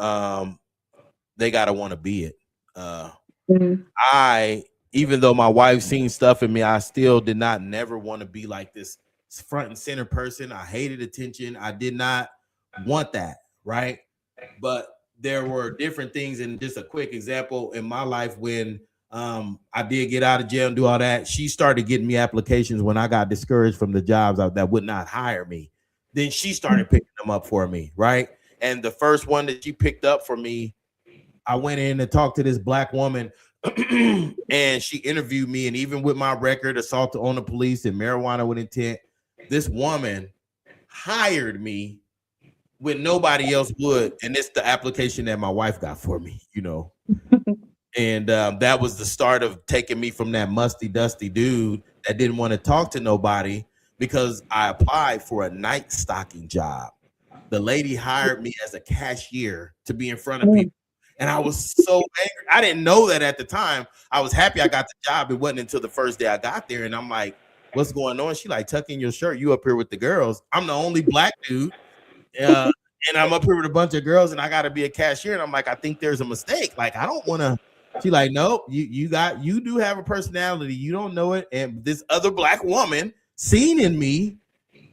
they gotta want to be it. Uh, Mhm. I, even though my wife seen stuff in me, I still did not never want to be like this front and center person. I hated attention. I did not want that, right? But there were different things, and just a quick example in my life when I did get out of jail and do all that. She started getting me applications when I got discouraged from the jobs that would not hire me. Then she started picking them up for me, right? And the first one that she picked up for me, I went in and talked to this black woman and she interviewed me. And even with my record, assault on the police and marijuana with intent, this woman hired me when nobody else would. And it's the application that my wife got for me, you know. And that was the start of taking me from that musty, dusty dude that didn't want to talk to nobody because I applied for a night stocking job. The lady hired me as a cashier to be in front of people. And I was so angry. I didn't know that at the time. I was happy I got the job. It wasn't until the first day I got there. And I'm like, what's going on? She like, tuck in your shirt. You up here with the girls. I'm the only black dude. And I'm up here with a bunch of girls and I got to be a cashier. And I'm like, I think there's a mistake. Like, I don't want to. She like, nope, you do have a personality. You don't know it. And this other black woman seen in me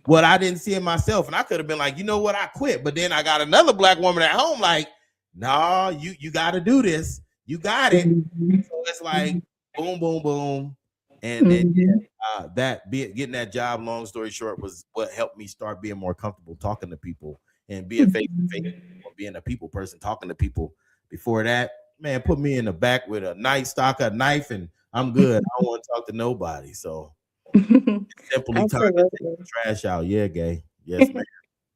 what I didn't see in myself. And I could have been like, you know what, I quit. But then I got another black woman at home like, no, you got to do this. You got it. Mhm. So it's like boom, boom, boom. And then Mhm. getting that job, long story short, was what helped me start being more comfortable talking to people and being face to face, being a people person, talking to people. Before that, man, put me in the back with a a knife, and I'm good. I don't want to talk to nobody. So simply time to take Absolutely. the trash out. Yeah, gay. Yes, man.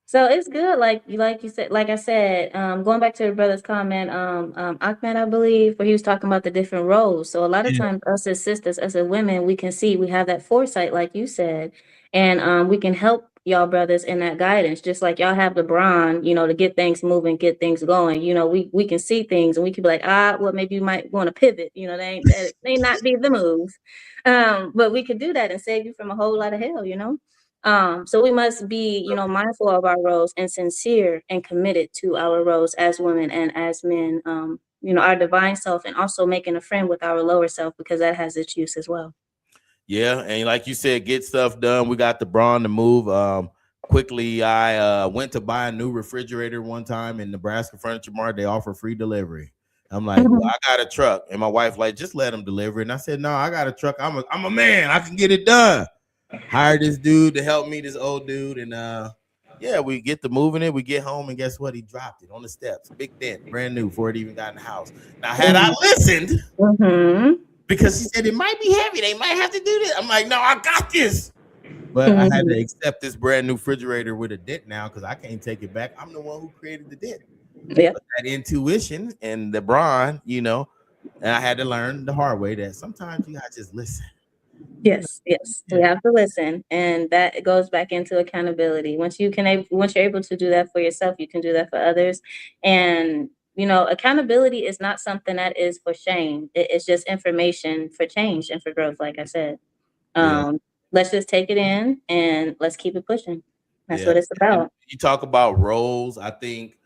So it's good, like you said, like I said, going back to the brother's comment, Ahmed, I believe, where he was talking about the different roles. So a lot of Yeah. times, us as sisters, us as women, we can see we have that foresight, like you said, and we can help y'all brothers in that guidance, just like y'all have LeBron, to get things moving, get things going. We can see things and we can be like, well, maybe you might want to pivot. That may not be the move, but we could do that and save you from a whole lot of hell. So we must be, mindful of our roles and sincere and committed to our roles as women and as men. Our divine self, and also making a friend with our lower self, because that has its use as well. Yeah, and like you said, get stuff done. We got the brawn to move. Quickly, I went to buy a new refrigerator one time in Nebraska Furniture Mart. They offer free delivery. I'm like, well, I got a truck, and my wife like, just let them deliver it. And I said, no, I got a truck. I'm a man. I can get it done. Hired this dude to help me, this old dude, and yeah, we get to moving it. We get home, and guess what? He dropped it on the steps, big dent, brand new, before it even got in the house. Now, had I listened. Because he said it might be heavy, they might have to do this. I'm like, no, I got this. But I had to accept this brand new refrigerator with a dent now because I can't take it back. I'm the one who created the dent. Yeah. That intuition and the brawn, and I had to learn the hard way that sometimes you gotta just listen. Yes. We have to listen, and that goes back into accountability. Once you're able to do that for yourself, you can do that for others. And accountability is not something that is for shame. It's just information for change and for growth. Like I said, let's just take it in and let's keep it pushing. That's what it's about. And you talk about roles. I think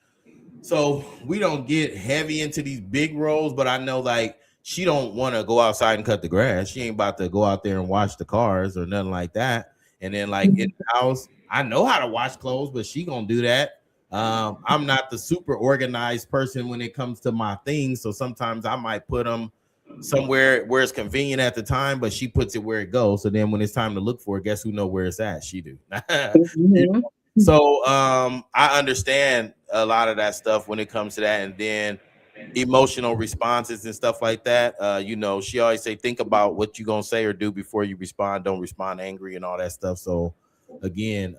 so. We don't get heavy into these big roles, but I know like she don't want to go outside and cut the grass. She ain't about to go out there and wash the cars or nothing like that. And then like in the house, I know how to wash clothes, but she gonna do that. I'm not the super organized person when it comes to my things, so sometimes I might put them somewhere where it's convenient at the time, but she puts it where it goes. So then when it's time to look for it, guess who know where it's at? She do. So I understand a lot of that stuff when it comes to that, and then emotional responses and stuff like that. She always say, think about what you're gonna say or do before you respond. Don't respond angry and all that stuff. So again,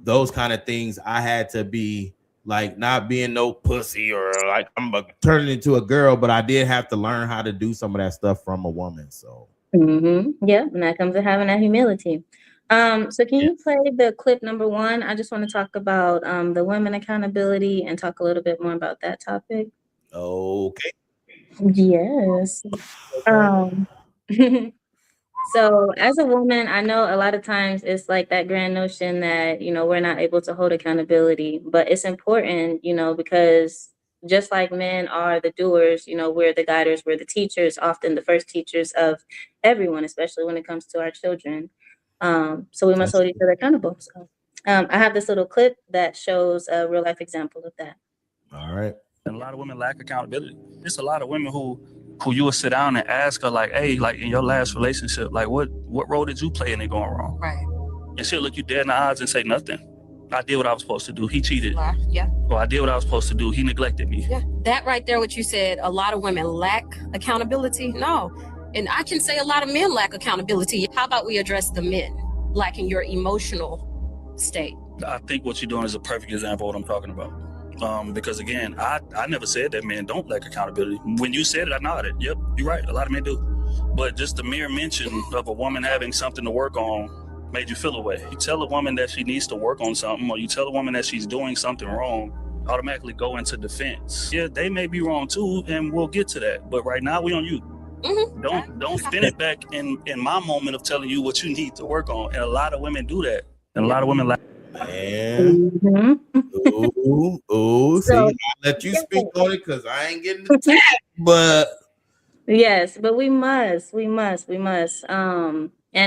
those kind of things I had to be like not being no pussy or like I'm turning into a girl, but I did have to learn how to do some of that stuff from a woman. So yeah, and that comes to having that humility. So can you play the clip number 1? I just want to talk about the women accountability and talk a little bit more about that topic. Okay. Yes. So as a woman, I know a lot of times it's like that grand notion that, we're not able to hold accountability, but it's important, because just like men are the doers, we're the guiders, we're the teachers, often the first teachers of everyone, especially when it comes to our children. So we must hold each other accountable. So I have this little clip that shows a real life example of that. All right. And a lot of women lack accountability. There's a lot of women who you will sit down and ask her, like, hey, like in your last relationship, like what role did you play in it going wrong? Right. And she'll look you dead in the eyes and say nothing. I did what I was supposed to do. He cheated. Yeah. Or I did what I was supposed to do. He neglected me. Yeah. That right there, what you said, a lot of women lack accountability. No. And I can say a lot of men lack accountability. How about we address the men lacking your emotional state? I think what you're doing is a perfect example of what I'm talking about. Because again, I never said that men don't lack accountability. When you said it, I nodded. Yep, you're right. A lot of men do. But just the mere mention of a woman having something to work on made you feel away. You tell a woman that she needs to work on something, or you tell a woman that she's doing something wrong, automatically go into defense. Yeah, they may be wrong too, and we'll get to that. But right now, we on you. Mm-hmm. Don't spin it back in my moment of telling you what you need to work on. And a lot of women do that. And a lot of women lack. Man. Ooh. See, I'll let you speak on it because I ain't getting the tag, but yes, but we must, and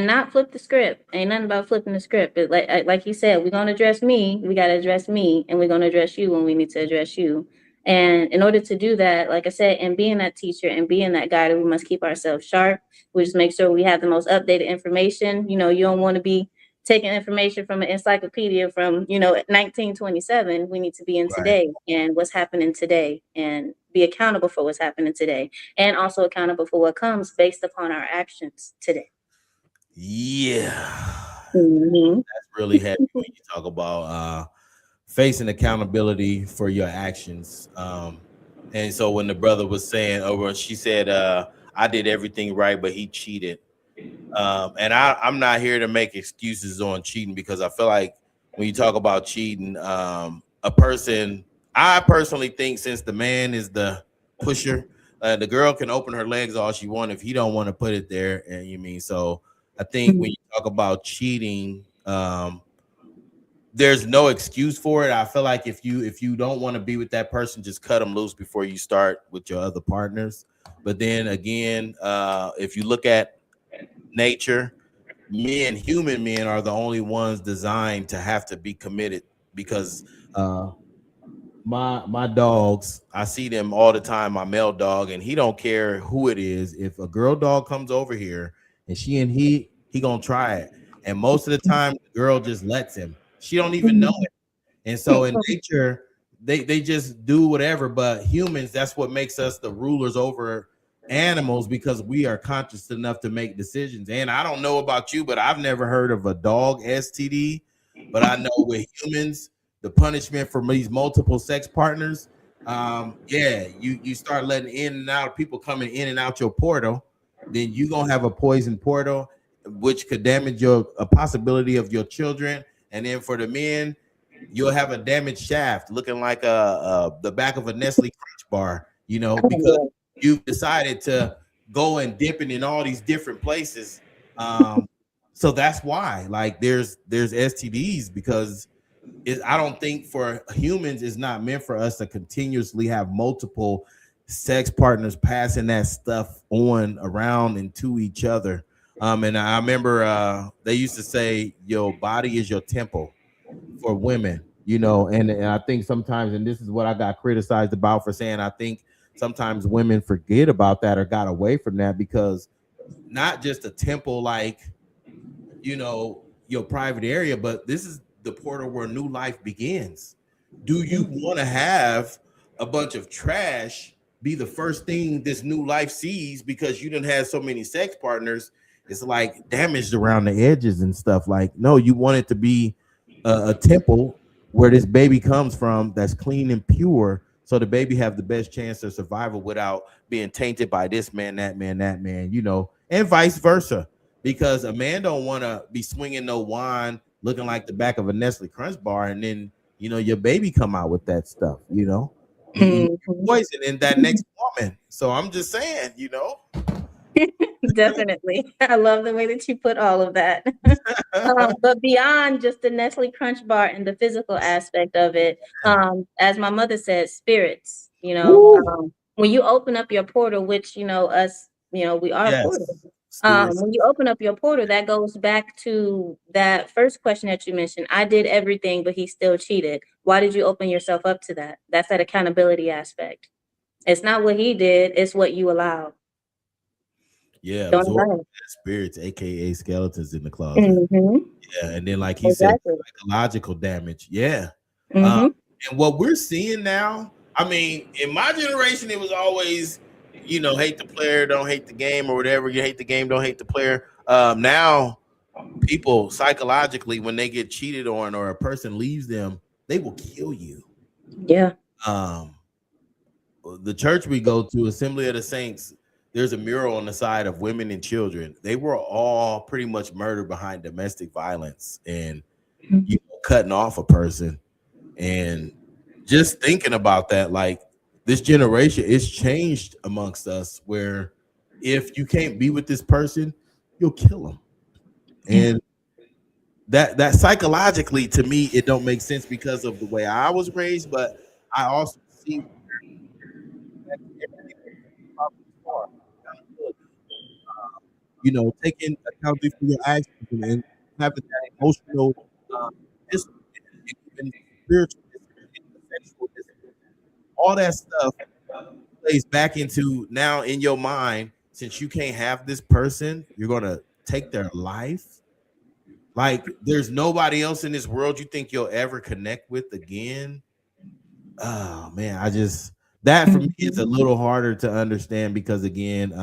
not flip the script. Ain't nothing about flipping the script. But like you said, we're gonna address me. We gotta address me, and we're gonna address you when we need to address you. And in order to do that, like I said, and being that teacher and being that guide, we must keep ourselves sharp. We just make sure we have the most updated information. You don't want to be taking information from an encyclopedia from 1927. We need to be in today and what's happening today, and be accountable for what's happening today, and also accountable for what comes based upon our actions today. That's really heavy when you talk about facing accountability for your actions. And so when the brother was saying, she said, I did everything right, but he cheated. And I'm not here to make excuses on cheating because I feel like when you talk about cheating, I personally think since the man is the pusher, the girl can open her legs all she wants if he don't want to put it there. And you mean so? I think when you talk about cheating, there's no excuse for it. I feel like if you don't want to be with that person, just cut them loose before you start with your other partners. But then again, if you look at nature, human men are the only ones designed to have to be committed because uh my dogs, I see them all the time, my male dog, and he don't care who it is. If a girl dog comes over here and he gonna try it. And most of the time the girl just lets him. She don't even know it. And so in nature, they just do whatever. But humans, that's what makes us the rulers over animals because we are conscious enough to make decisions. And I don't know about you, but I've never heard of a dog STD. But I know with humans, the punishment for these multiple sex partners, yeah, you start letting in and out people coming in and out your portal, then you gonna have a poison portal, which could damage your a possibility of your children. And then for the men, you'll have a damaged shaft looking like the back of a Nestle Crunch bar, because you've decided to go and dip it in all these different places. So that's why, like, there's STDs because I don't think for humans it's not meant for us to continuously have multiple sex partners passing that stuff on around and to each other. And I remember they used to say your body is your temple for women, and I think sometimes, and this is what I got criticized about for saying, I think sometimes women forget about that or got away from that because not just a temple like, your private area, but this is the portal where new life begins. Do you want to have a bunch of trash be the first thing this new life sees because you didn't have so many sex partners? It's like damaged around the edges and stuff. Like, no, you want it to be a temple where this baby comes from that's clean and pure, so the baby have the best chance of survival without being tainted by this man, that man, that man, and vice versa. Because a man don't want to be swinging no wine looking like the back of a Nestle Crunch bar, and then your baby come out with that stuff. Poison in that next woman. So I'm just saying, Definitely. I love the way that you put all of that. But beyond just the Nestle Crunch bar and the physical aspect of it, as my mother said, spirits, when you open up your portal, which, us, we are yes, portal. When you open up your portal, that goes back to that first question that you mentioned. I did everything, but he still cheated. Why did you open yourself up to that? That's that accountability aspect. It's not what he did, it's what you allowed. Yeah, Don't absorb lie. spirits, aka skeletons in the closet. Mm-hmm. Yeah, and then like he said, Exactly. psychological damage. Yeah. Mm-hmm. And what we're seeing now, I mean, in my generation, it was always, hate the player, don't hate the game, or whatever. You hate the game, don't hate the player. Now, people psychologically, when they get cheated on or a person leaves them, they will kill you. Yeah. The church we go to, Assembly of the Saints, there's a mural on the side of women and children. They were all pretty much murdered behind domestic violence and cutting off a person. And just thinking about that, like, this generation is changed amongst us where if you can't be with this person, you'll kill them. And that psychologically, to me, it don't make sense because of the way I was raised, but I also see everything far. Taking accountability for your actions and having that emotional discipline and even spiritual discipline, sexual discipline, all that stuff plays back into now in your mind. Since you can't have this person, you're gonna take their life. Like, there's nobody else in this world you think you'll ever connect with again. Oh man, that for me is a little harder to understand because again,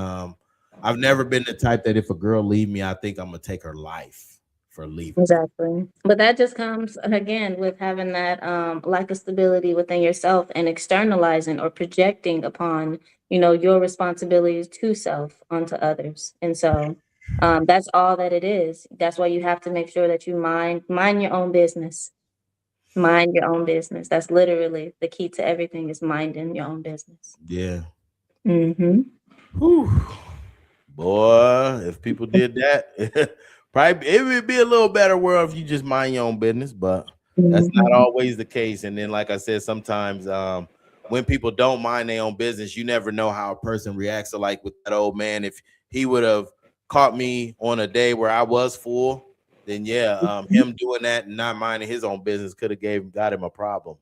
I've never been the type that if a girl leave me, I think I'm gonna take her life for leaving. Exactly. But that just comes again with having that lack of stability within yourself and externalizing or projecting upon, your responsibilities to self onto others. And so That's all that it is. That's why you have to make sure that you mind your own business. Mind your own business. That's literally the key to everything is minding your own business. Yeah. Mm-hmm. Whew. Boy, if people did that, probably it would be a little better world if you just mind your own business, but that's not Mm-hmm. always the case. And then, like I said, sometimes when people don't mind their own business, you never know how a person reacts. So, like with that old man, if he would have caught me on a day where I was full, then yeah, him doing that and not minding his own business could have got him a problem.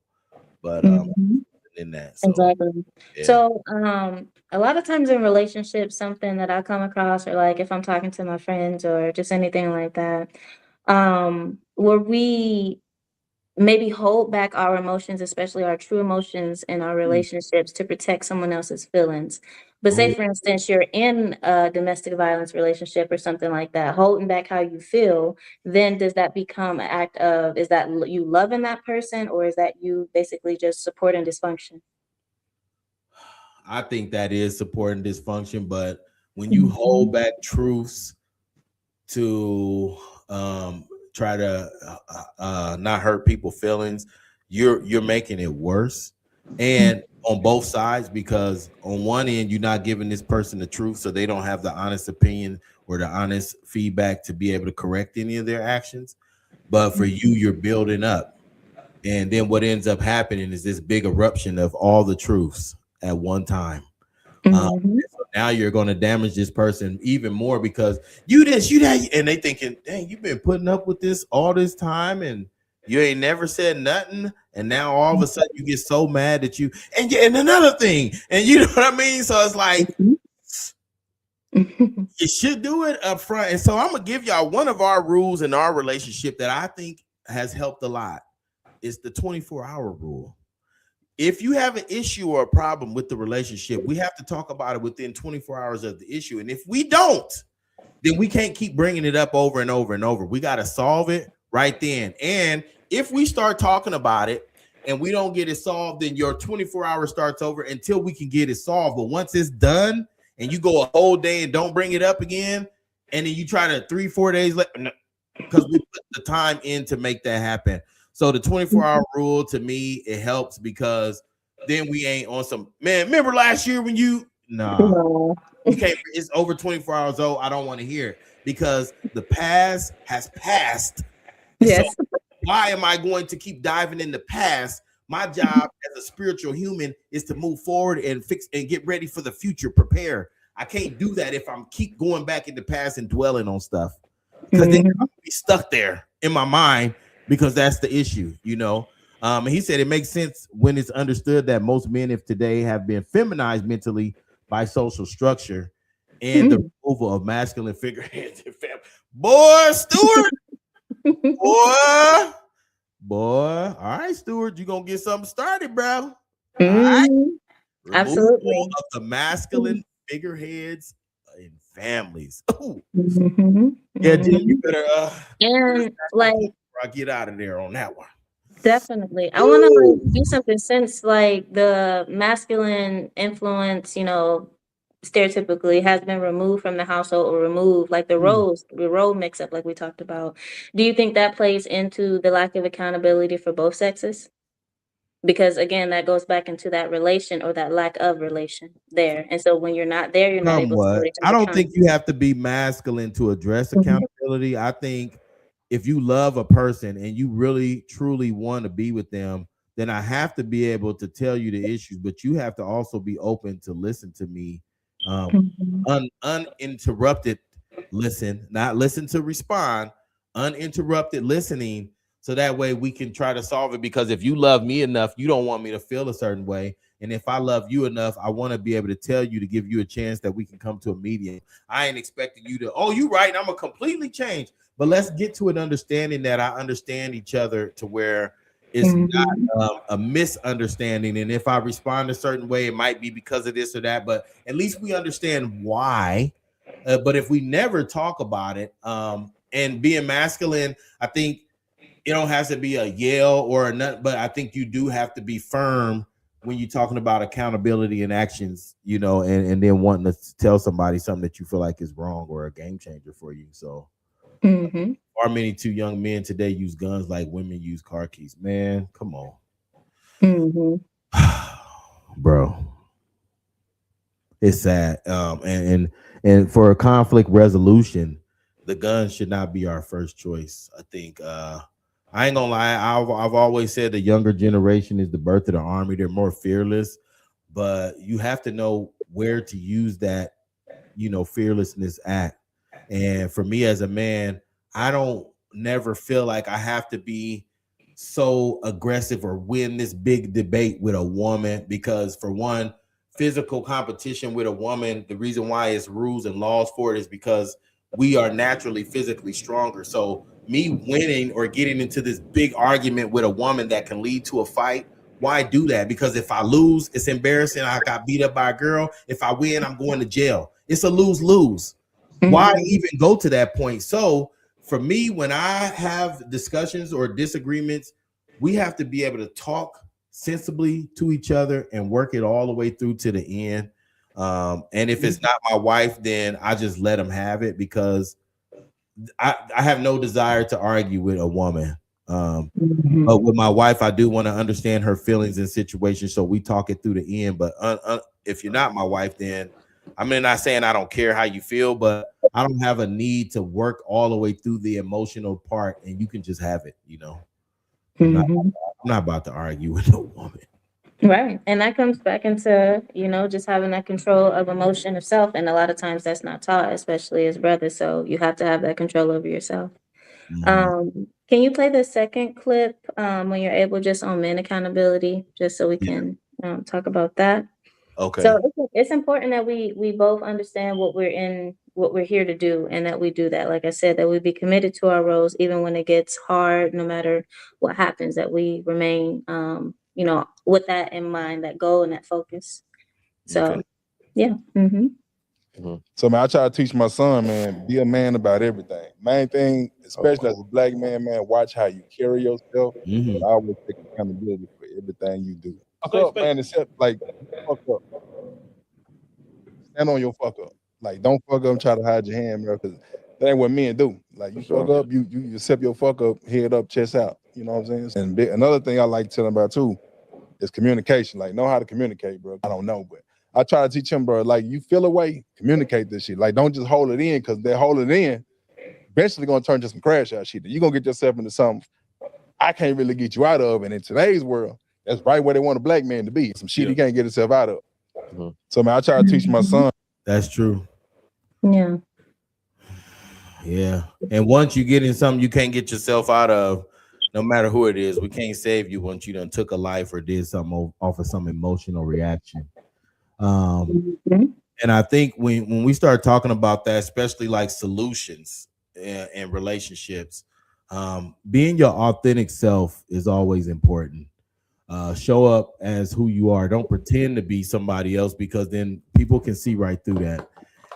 But Mm-hmm. in that, so Exactly. yeah. So, a lot of times in relationships, something that I come across, or like if I'm talking to my friends or just anything like that, where we maybe hold back our emotions, especially our true emotions in our relationships to protect someone else's feelings. But say, Oh, for instance, you're in a domestic violence relationship or something like that, holding back how you feel, then does that become an act of, is that you loving that person, or is that you basically just supporting dysfunction? I think that is supporting dysfunction, but when you hold Mhm. back truths to try to not hurt people's feelings, you're making it worse. And on both sides, because on one end, you're not giving this person the truth, so they don't have the honest opinion or the honest feedback to be able to correct any of their actions. But for you, you're building up. And then what ends up happening is this big eruption of all the truths at one time. Mhm. So now you're going to damage this person even more because you this, you that, and they thinking, dang, you've been putting up with this all this time and you ain't never said nothing. And now all of a sudden you get so mad that you, and yeah, and another thing, and you know what I mean? So it's like, Mhm. you should do it up front. And so I'm going to give y'all one of our rules in our relationship that I think has helped a lot. It's the 24-hour rule. If you have an issue or a problem with the relationship, we have to talk about it within 24 hours of the issue. And if we don't, then we can't keep bringing it up over and over and over. We got to solve it right then. And if we start talking about it and we don't get it solved, then your 24 hours starts over until we can get it solved. But once it's done and you go a whole day and don't bring it up again, and then you try to 3-4 days later, because we put the time in to make that happen. So the 24-hour rule to me, it helps because then we ain't on some, man, remember last year when you No. you can't, it's over 24 hours old. I don't want to hear it because the past has passed. So Yes. why am I going to keep diving in the past? My job as a spiritual human is to move forward and fix and get ready for the future, prepare. I can't do that if I'm keep going back in the past and dwelling on stuff because then Mhm. I'm gonna be stuck there in my mind because that's the issue, you know. And he said it makes sense when it's understood that most men of today have been feminized mentally by social structure and the Mm. removal of masculine figureheads in family. Boy, Stuart, boy, boy. All right, Stuart, you're gonna get something started, bro. All right. Mhm. Removal Absolutely. of the masculine figureheads in families. Ooh. Mhm. Yeah, Jim, you Mhm. better And like before I get out of there on that one. definitely, I want to Woo. like do something since like the masculine influence, stereotypically has been removed from the household or removed, like the role mix up, like we talked about. Do you think that plays into the lack of accountability for both sexes? Because again, that goes back into that relation or that lack of relation there. And so when you're not there, you're not able to hold Somewhat. each I other don't think accountable. you have to be masculine to address Mhm. accountability. I think if you love a person and you really truly want to be with them, then I have to be able to tell you the issues, but you have to also be open to listen to me, Mhm. uninterrupted listen, not listen to respond, uninterrupted listening. So that way we can try to solve it. Because if you love me enough, you don't want me to feel a certain way. And if I love you enough, I want to be able to tell you to give you a chance that we can come to a medium. I ain't expecting you to, oh, you right. I'm gonna completely change. But let's get to an understanding that I understand each other to where it's Mhm. not a misunderstanding. And if I respond a certain way, it might be because of this or that. But at least we understand why. But if we never talk about it, and being masculine, I think it don't have to be a yell or a nut, but I think you do have to be firm when you're talking about accountability and actions, you know, and then wanting to tell somebody something that you feel like is wrong or a game changer for you. So far many two young men today use guns like women use car keys. Man, come on. Bro. It's sad. And for a conflict resolution, the gun should not be our first choice. I think I ain't gonna lie, I've always said the younger generation is the birth of the army. They're more fearless, but you have to know where to use that, you know, fearlessness at. And for me as a man, I don't never feel like I have to be so aggressive or win this big debate with a woman, because for one, physical competition with a woman, the reason why it's rules and laws for it is because we are naturally physically stronger. So me winning or getting into this big argument with a woman that can lead to a fight, why do that? Because if I lose, it's embarrassing. I got beat up by a girl. If I win, I'm going to jail. It's a lose-lose. Why even go to that point? So for me, when I have discussions or disagreements, we have to be able to talk sensibly to each other and work it all the way through to the end. And if it's not my wife, then I just let them have it, because I have no desire to argue with a woman. But with my wife, I do want to understand her feelings and situations, so we talk it through the end. But if you're not my wife, then I'm not saying I don't care how you feel, but I don't have a need to work all the way through the emotional part, and you can just have it, you know. I'm not about to argue with no woman. Right. And that comes back into, you know, just having that control of emotion of self. And a lot of times that's not taught, especially as brothers. So you have to have that control over yourself. Can you play the second clip when you're able, just on men accountability, just so we can talk about that? Okay. So it's important that we both understand what we're here to do, and that we do that. Like I said, that we be committed to our roles, even when it gets hard, no matter what happens, that we remain, you know, with that in mind, that goal and that focus. So, yeah. So, man, I try to teach my son, man, be a man about everything. Main thing, especially as a black man, watch how you carry yourself. But I always take accountability for everything you do. Fuck up, man, except like, fuck up. Stand on your fuck up. Like, don't fuck up and try to hide your hand, bro, because that ain't what men do. Like, you fuck up, you accept your fuck up, head up, chest out. You know what I'm saying? And another thing I like to tell him about, too, is communication. Like, know how to communicate, bro. I don't know, but I try to teach him, bro, like, you feel a way, communicate this shit. Like, don't just hold it in, because they're holding it in, eventually going to turn to some crash out shit. You're going to get yourself into something I can't really get you out of. And in today's world, that's right where they want a black man to be. Some shit he can't get himself out of. So, man, I try to teach my son. That's true. Yeah. Yeah. And once you get in something you can't get yourself out of, no matter who it is, we can't save you once you done took a life or did something off of some emotional reaction. And I think when we start talking about that, especially like solutions and relationships, being your authentic self is always important. Show up as who you are. Don't pretend to be somebody else, because then people can see right through that.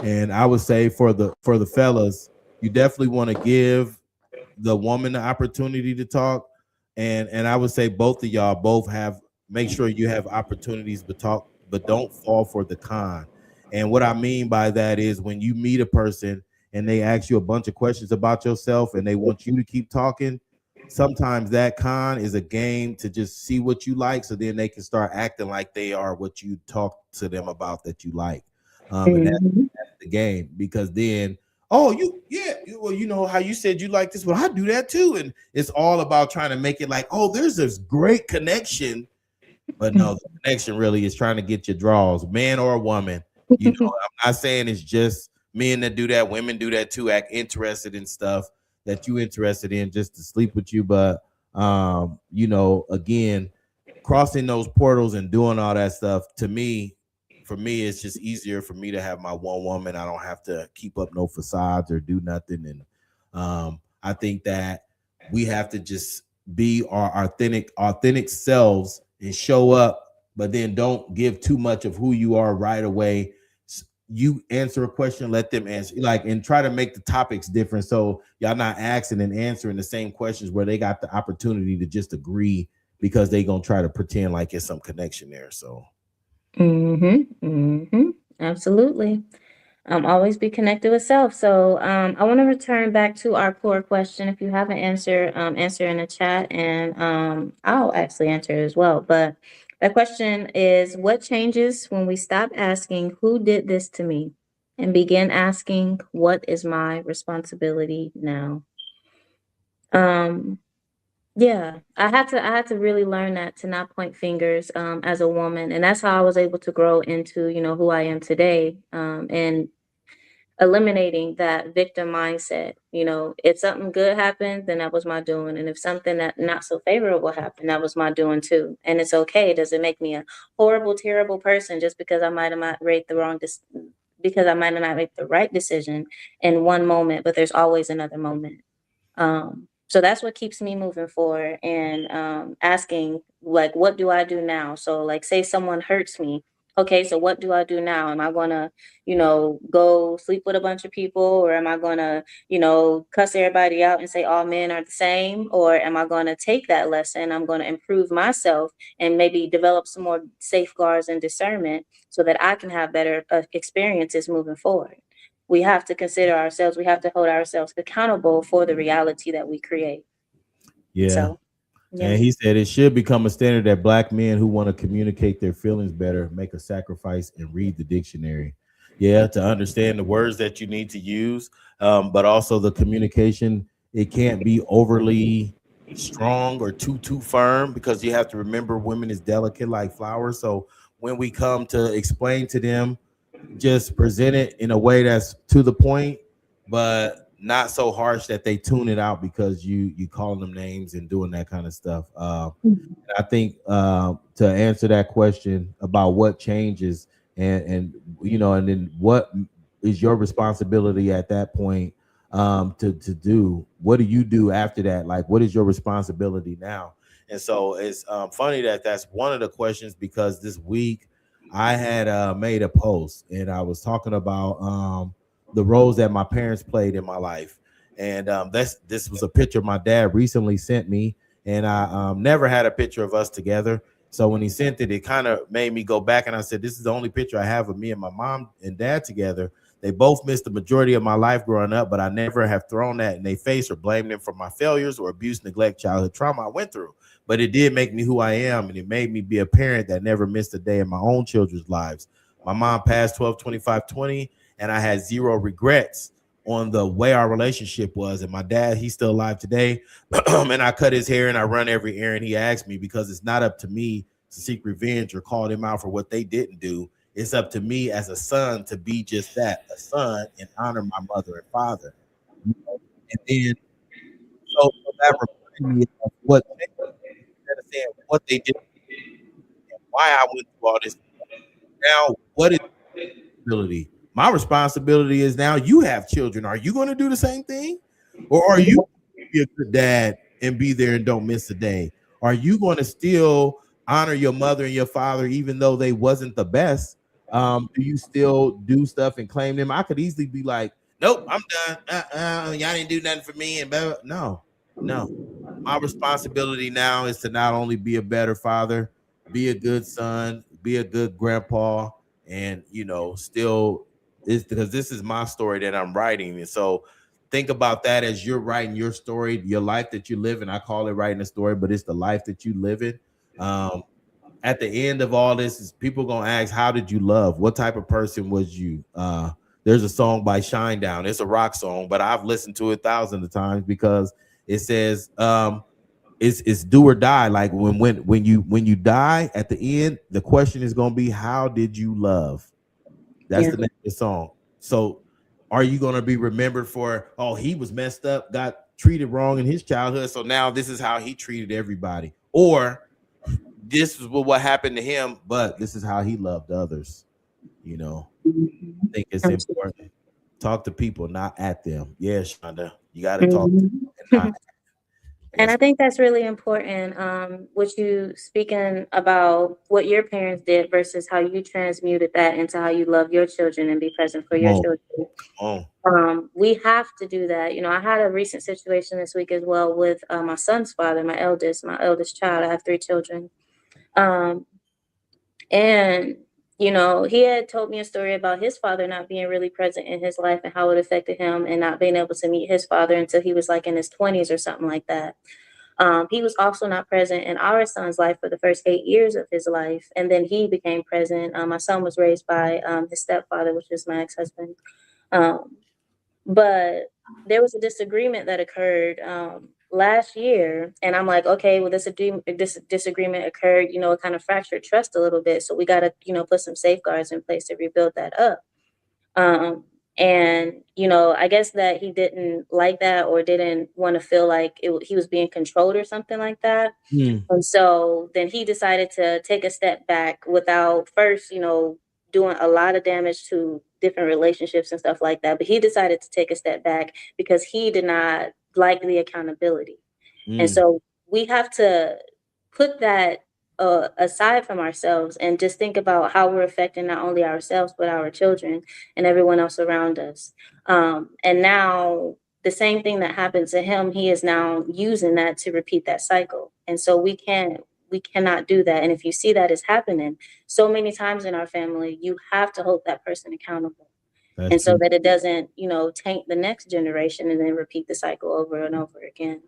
And I would say for the fellas, you definitely want to give the woman the opportunity to talk. And I would say both of y'all make sure you have opportunities to talk, but don't fall for the con. And what I mean by that is, when you meet a person and they ask you a bunch of questions about yourself and they want you to keep talking, sometimes that con is a game to just see what you like, so then they can start acting like they are what you talk to them about that you like. And that's the game, because then, well, you know how you said you like this, well, I do that too. And it's all about trying to make it like, oh, there's this great connection. But no, the connection really is trying to get your draws, man or a woman. You know, I'm not saying it's just men that do that. Women do that too, act interested in stuff that you interested in just to sleep with you. But you know, again, crossing those portals and doing all that stuff, for me, it's just easier for me to have my one woman. I don't have to keep up no facades or do nothing. And I think that we have to just be our authentic selves and show up, but then don't give too much of who you are right away. You answer a question, let them answer, and try to make the topics different, so y'all not asking and answering the same questions where they got the opportunity to just agree because they gonna try to pretend like it's some connection there. So Absolutely. Always be connected with self. So I want to return back to our core question. If you haven't answered, answer in the chat, and I'll actually answer it as well. But the question is, what changes when we stop asking who did this to me and begin asking what is my responsibility now? Yeah, I had to really learn that, to not point fingers as a woman, and that's how I was able to grow into, who I am today, and eliminating that victim mindset. If something good happened, then that was my doing, and if something that not so favorable happened, that was my doing too. And it's okay. It doesn't make me a horrible, terrible person just because I might have not made the because I might have not made the right decision in one moment, but there's always another moment. So that's what keeps me moving forward, and asking, like, what do I do now? So, like, say someone hurts me. Okay, so what do I do now? Am I gonna, go sleep with a bunch of people, or am I gonna, cuss everybody out and say all men are the same? Or am I gonna take that lesson? I'm gonna improve myself and maybe develop some more safeguards and discernment so that I can have better experiences moving forward. We have to consider ourselves, we have to hold ourselves accountable for the reality that we create. yeah. So, yeah. And he said it should become a standard that black men who want to communicate their feelings better make a sacrifice and read the dictionary. Yeah, to understand the words that you need to use, but also the communication. It can't be overly strong or too firm, because you have to remember women is delicate like flowers. So when we come to explain to them, just present it in a way that's to the point, but not so harsh that they tune it out because you calling them names and doing that kind of stuff. I think to answer that question about what changes, and and then what is your responsibility at that point, to do, what do you do after that? Like, what is your responsibility now? And so it's funny that that's one of the questions, because this week I had made a post and I was talking about the roles that my parents played in my life. And this was a picture my dad recently sent me, and I never had a picture of us together. So when he sent it, it kind of made me go back, and I said, this is the only picture I have of me and my mom and dad together. They both missed the majority of my life growing up, but I never have thrown that in their face or blamed them for my failures or abuse, neglect, childhood trauma I went through. But it did make me who I am, and it made me be a parent that never missed a day in my own children's lives. My mom passed 12/25/20, and I had zero regrets on the way our relationship was. And my dad, he's still alive today. And I cut his hair and I run every errand he asked me, because it's not up to me to seek revenge or call them out for what they didn't do. It's up to me as a son to be just that, a son, and honor my mother and father. And then, so that reminded me of what, instead of saying what they did and why I went through all this. Now, what is responsibility? My responsibility is, now you have children. Are you going to do the same thing? Or are you be a good dad and be there and don't miss a day? Are you going to still honor your mother and your father even though they wasn't the best? Do you still do stuff and claim them? I could easily be like, nope, I'm done. Y'all didn't do nothing for me. And blah, blah. No. My responsibility now is to not only be a better father, be a good son, be a good grandpa, and still, is because this is my story that I'm writing. And so think about that as you're writing your story, your life that you live in. I call it writing a story, but it's the life that you live in. At the end of all this, is people gonna ask, how did you love? What type of person was you? There's a song by Shinedown. It's a rock song, but I've listened to it thousands of times, because it says it's do or die. Like when you die, at the end, the question is gonna be, how did you love? That's Yeah. the name of the song. So are you gonna be remembered for, oh, he was messed up, got treated wrong in his childhood, so now this is how he treated everybody? Or this is what happened to him, but this is how he loved others. I think it's important. Talk to people, not at them. Yeah, Shonda, you got to talk to them and not. And I think that's really important. What you speaking about what your parents did versus how you transmuted that into how you love your children and be present for your children. We have to do that. You know, I had a recent situation this week as well with my son's father, my eldest child. I have 3 children. Um, and you know, he had told me a story about his father not being really present in his life and how it affected him and not being able to meet his father until he was like in his 20s or something like that. He was also not present in our son's life for the first 8 years of his life, and then he became present. My son was raised by his stepfather, which is my ex-husband. Um, but there was a disagreement that occurred last year, and I'm like, okay, well, this disagreement occurred. You know, it kind of fractured trust a little bit, so we got to, you know, put some safeguards in place to rebuild that up. Um, and you know, I guess that he didn't like that or didn't want to feel like he was being controlled or something like that. And so then he decided to take a step back without first, you know, doing a lot of damage to different relationships and stuff like that. But he decided to take a step back because he did not like the accountability. And so we have to put that aside from ourselves and just think about how we're affecting not only ourselves, but our children and everyone else around us. And now the same thing that happened to him, he is now using that to repeat that cycle. And so we cannot do that. And if you see that is happening so many times in our family, you have to hold that person accountable. That's and so true. that it doesn't, you know, taint the next generation and then repeat the cycle over and over again.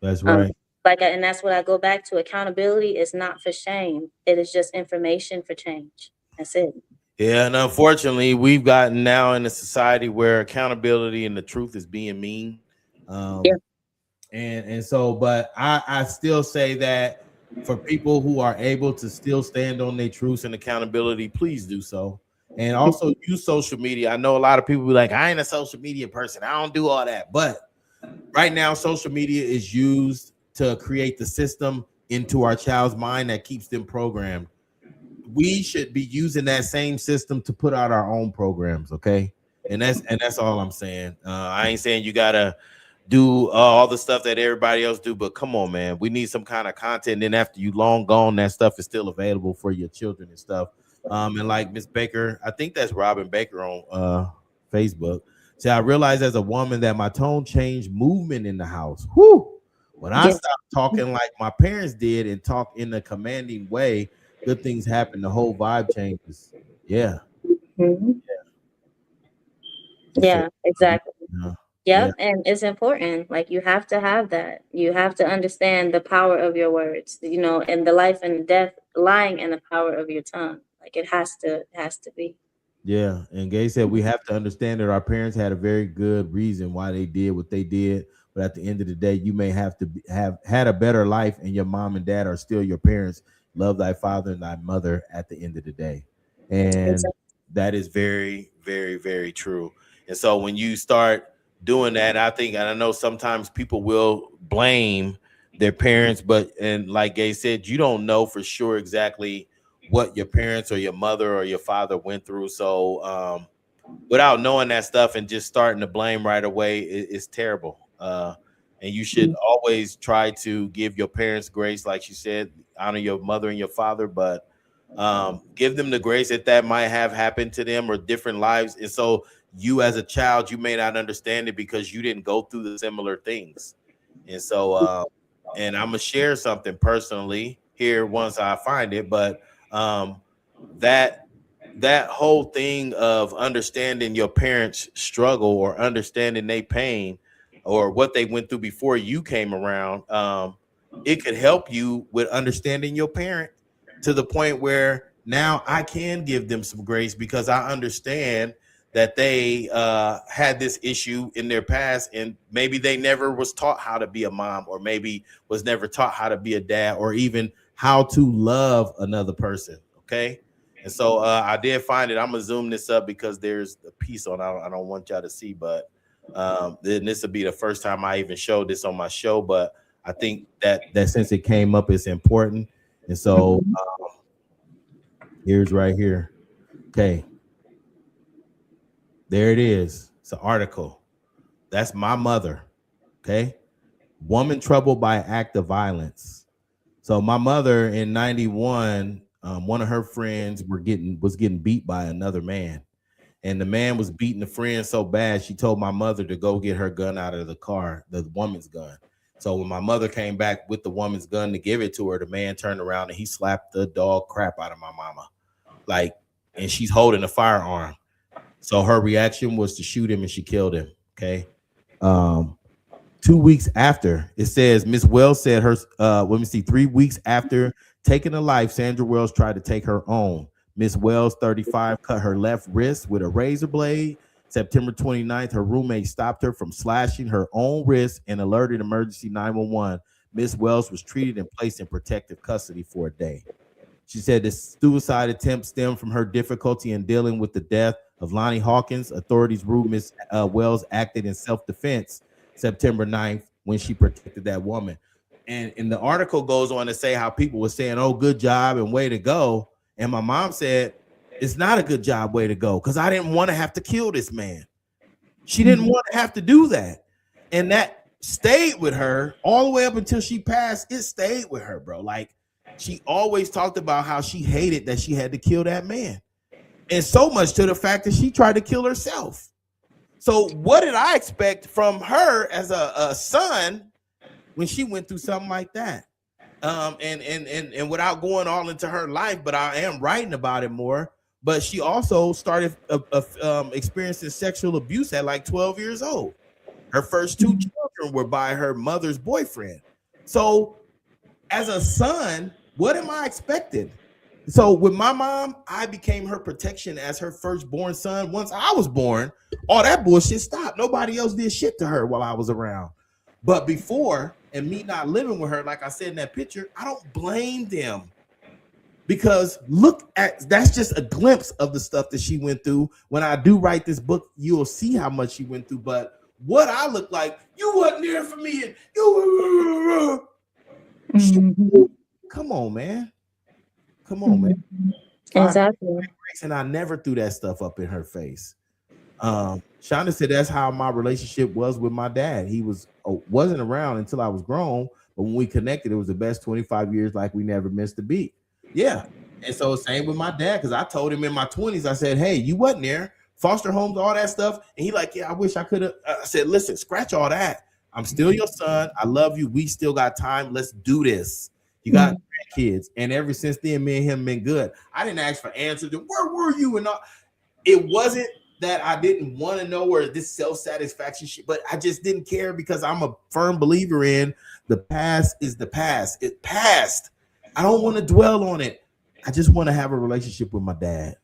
That's right. And that's what I go back to. Accountability is not for shame. It is just information for change. That's it. Yeah, and unfortunately, we've gotten now in a society where accountability and the truth is being mean. Yeah. And so, but I still say that for people who are able to still stand on their truths and accountability, please do so. And also use social media. I know a lot of people be like, I ain't a social media person. I don't do all that. But right now, social media is used to create the system into our child's mind that keeps them programmed. We should be using that same system to put out our own programs, okay? And that's all I'm saying. I ain't saying you gotta do all the stuff that everybody else do, but come on, man, we need some kind of content. And then after you long gone, that stuff is still available for your children and stuff. And like Miss Baker, I think that's Robin Baker on Facebook. See, I realized as a woman that my tone changed movement in the house. Whoo! When I stopped talking like my parents did and talk in a commanding way, good things happen. The whole vibe changes. Yeah. Mhm. Yeah, exactly. Yeah. Yep. And it's important. Like you have to have that. You have to understand the power of your words, you know, and the life and death lying in the power of your tongue. Like it has to be. Yeah, and Gay said we have to understand that our parents had a very good reason why they did what they did, but at the end of the day, you may have to have had a better life, and your mom and dad are still your parents. Love thy father and thy mother at the end of the day, and Exactly. that is very, very, very true. And so when you start doing that, I think, and I know sometimes people will blame their parents, but and like Gay said, you don't know for sure exactly what your parents or your mother or your father went through. So without knowing that stuff and just starting to blame right away is terrible. And you should always try to give your parents grace, like you said, honor your mother and your father, but give them the grace that might have happened to them or different lives. And so you as a child, you may not understand it because you didn't go through the similar things. And so and I'm gonna share something personally here once I find it, but um, that whole thing of understanding your parents' struggle or understanding their pain or what they went through before you came around, it could help you with understanding your parent to the point where now I can give them some grace because I understand that they had this issue in their past and maybe they never was taught how to be a mom or maybe was never taught how to be a dad or even how to love another person. Okay. And so I did find it. I'm gonna zoom this up because there's a piece on. I don't want y'all to see, but then this will be the first time I even showed this on my show. But I think that since it came up, it's important. And so here's right here. Okay, there it is. It's an article. That's my mother. Okay, woman troubled by act of violence. So my mother in 91, one of her friends was getting beat by another man. And the man was beating the friend so bad, she told my mother to go get her gun out of the car, the woman's gun. So when my mother came back with the woman's gun to give it to her, the man turned around and he slapped the dog crap out of my mama. Like, and she's holding a firearm. So her reaction was to shoot him and she killed him. Okay. 2 weeks after, it says Miss Wells said her, 3 weeks after taking a life, Sandra Wells tried to take her own. Miss Wells, 35, cut her left wrist with a razor blade. September 29th, her roommate stopped her from slashing her own wrist and alerted emergency 911. Miss Wells was treated and placed in protective custody for a day. She said the suicide attempt stemmed from her difficulty in dealing with the death of Lonnie Hawkins. Authorities ruled Miss Wells acted in self-defense September 9th when she protected that woman. And the article goes on to say how people were saying, oh, good job and way to go. And my mom said, it's not a good job, way to go, because I didn't want to have to kill this man. She didn't want to have to do that. And that stayed with her all the way up until she passed. It stayed with her, bro. Like, she always talked about how she hated that she had to kill that man. And so much to the fact that she tried to kill herself. So what did I expect from her as a son when she went through something like that? And without going all into her life, but I am writing about it more. But she also started experiencing sexual abuse at like 12 years old. Her first two children were by her mother's boyfriend. So as a son, what am I expected? So with my mom, I became her protection as her firstborn son. Once I was born, all that bullshit stopped. Nobody else did shit to her while I was around. But before, and me not living with her, like I said in that picture, I don't blame them. Because look at, that's just a glimpse of the stuff that she went through. When I do write this book, you'll see how much she went through. But what I look like, you wasn't there for me. And you, come on, man. Come on, man. Exactly. And I never threw that stuff up in her face. Shonda said that's how my relationship was with my dad. He wasn't around until I was grown, but when we connected, it was the best 25 years, like we never missed a beat. Yeah. And so same with my dad, because I told him in my 20s, I said, hey, you wasn't there. Foster homes, all that stuff. And he like, yeah, I wish I could have. I said, listen, scratch all that. I'm still your son. I love you. We still got time. Let's do this. You got kids. And ever since then, me and him been good. I didn't ask for answers. Where were you? And all. It wasn't that I didn't want to know where this self-satisfaction shit, but I just didn't care because I'm a firm believer in the past is the past. It passed. I don't want to dwell on it. I just want to have a relationship with my dad.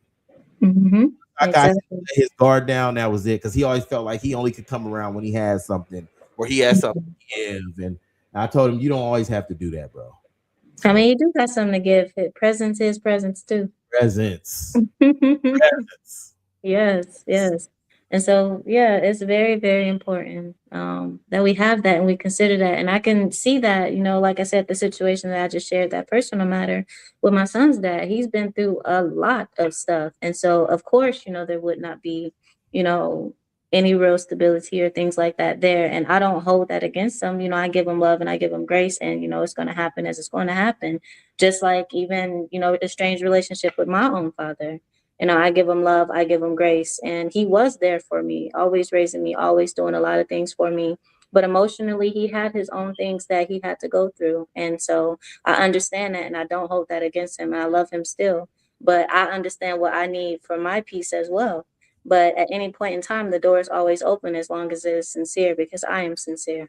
I got his guard down. That was it. Because he always felt like he only could come around when he had something or he had something to give. And I told him, you don't always have to do that, bro. I mean, you do got something to give. Presence is presence too. Presence. Yes, yes. And so, yeah, it's very, very important that we have that and we consider that. And I can see that, you know, like I said, the situation that I just shared, that personal matter with my son's dad, he's been through a lot of stuff. And so, of course, you know, there would not be, you know, any real stability or things like that there. And I don't hold that against them. You know, I give them love and I give them grace, and, you know, it's going to happen as it's going to happen. Just like even, you know, a strange relationship with my own father. You know, I give him love, I give him grace. And he was there for me, always raising me, always doing a lot of things for me. But emotionally, he had his own things that he had to go through. And so I understand that, and I don't hold that against him. And I love him still. But I understand what I need for my peace as well. But at any point in time, the door is always open as long as it is sincere, because I am sincere.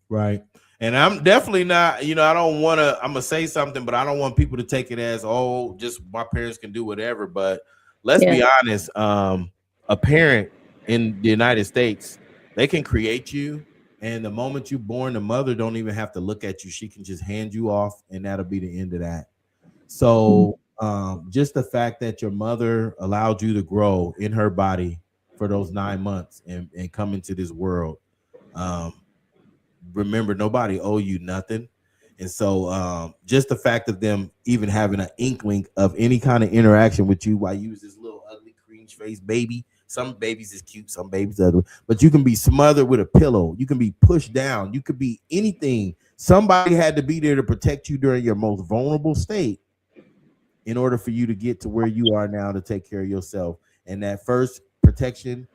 Right. And I'm definitely not, you know, I don't want to, I'm going to say something, but I don't want people to take it as, oh, just my parents can do whatever. But let's be honest. A parent in the United States, they can create you. And the moment you're born, the mother don't even have to look at you. She can just hand you off, and that'll be the end of that. So just the fact that your mother allowed you to grow in her body for those 9 months and come into this world. Remember, nobody owe you nothing. And so just the fact of them even having an inkling of any kind of interaction with you while you was this little ugly cringe face baby Some babies is cute, some babies ugly, but you can be smothered with a pillow. You can be pushed down. You could be anything. Somebody had to be there to protect you during your most vulnerable state in order for you to get to where you are now to take care of yourself. And that first protection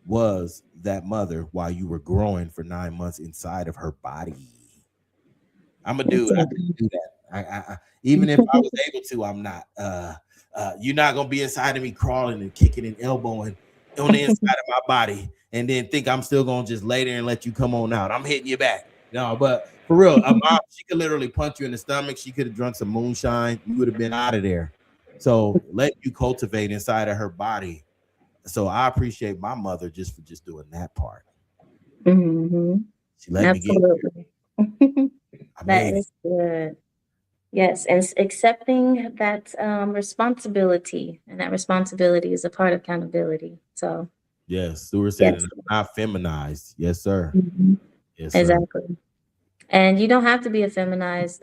was that mother while you were growing for 9 months inside of her body. I'm a dude. I can do that. Even if I was able to, I'm not. You're not gonna be inside of me crawling and kicking and elbowing on the inside of my body, and then think I'm still gonna just lay there and let you come on out. I'm hitting you back. No, but for real, a mom, she could literally punch you in the stomach. She could have drunk some moonshine. You would have been out of there. So let you cultivate inside of her body. So I appreciate my mother just for just doing that part. Mm-hmm. She let me get Absolutely. I That made it. is good. Yes, and accepting that responsibility, and that responsibility is a part of accountability. So, Yes, Stewart said yes. it. I'm not feminized. Yes, sir. Mhm. Yes, sir. Exactly. And you don't have to be effeminized.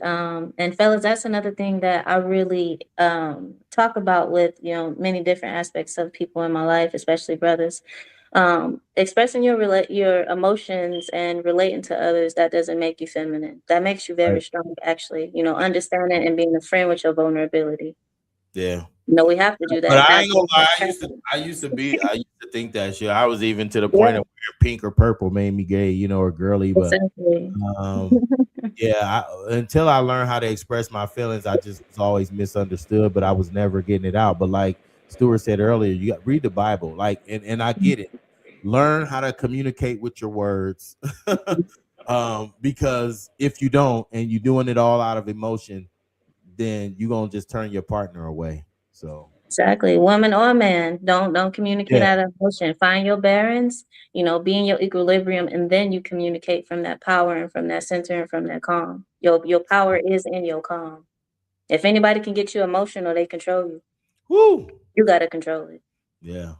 And fellas, that's another thing that I really talk about with, many different aspects of people in my life, especially brothers. Expressing your emotions and relating to others, that doesn't make you feminine. That makes you Right. very strong, actually. Understanding and being a friend with your vulnerability. Yeah. We have to do But that. I Not ain't gonna lie. I just used to think that shit. I was even to the yeah, point of where pink or purple made me gay, or girly. But exactly. yeah, until I learned how to express my feelings, I just was always misunderstood. But I was never getting it out. But like Stuart said earlier, you got read the Bible, like, and I get it. Learn how to communicate with your words, because if you don't, and you're doing it all out of emotion, then you're gonna just turn your partner away. So Exactly. Woman or man, don't communicate yeah, out of emotion. Find your bearings, be in your equilibrium, and then you communicate from that power and from that center and from that calm. Your power is in your calm. If anybody can get you emotional, they control you. woo, You gotta control it. yeah.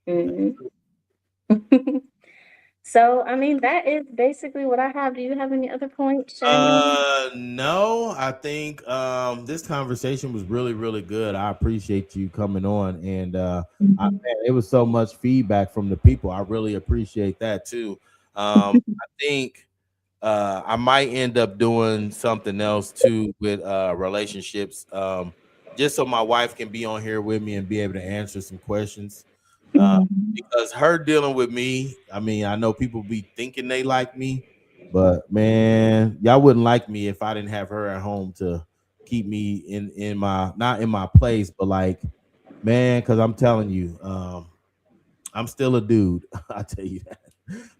Hmm. So, I mean, that is basically what I have. Do you have any other points, Shannon? No, I think this conversation was really, really good. I appreciate you coming on, and Mhm. man, it was so much feedback from the people. I really appreciate that too. I think I might end up doing something else too with relationships, just so my wife can be on here with me and be able to answer some questions. Uh, Mhm. because her dealing with me, I mean, I know people be thinking they like me, but man, y'all wouldn't like me if I didn't have her at home to keep me in my not in my place, but like, man, because I'm telling you, I'm still a dude. I tell you that.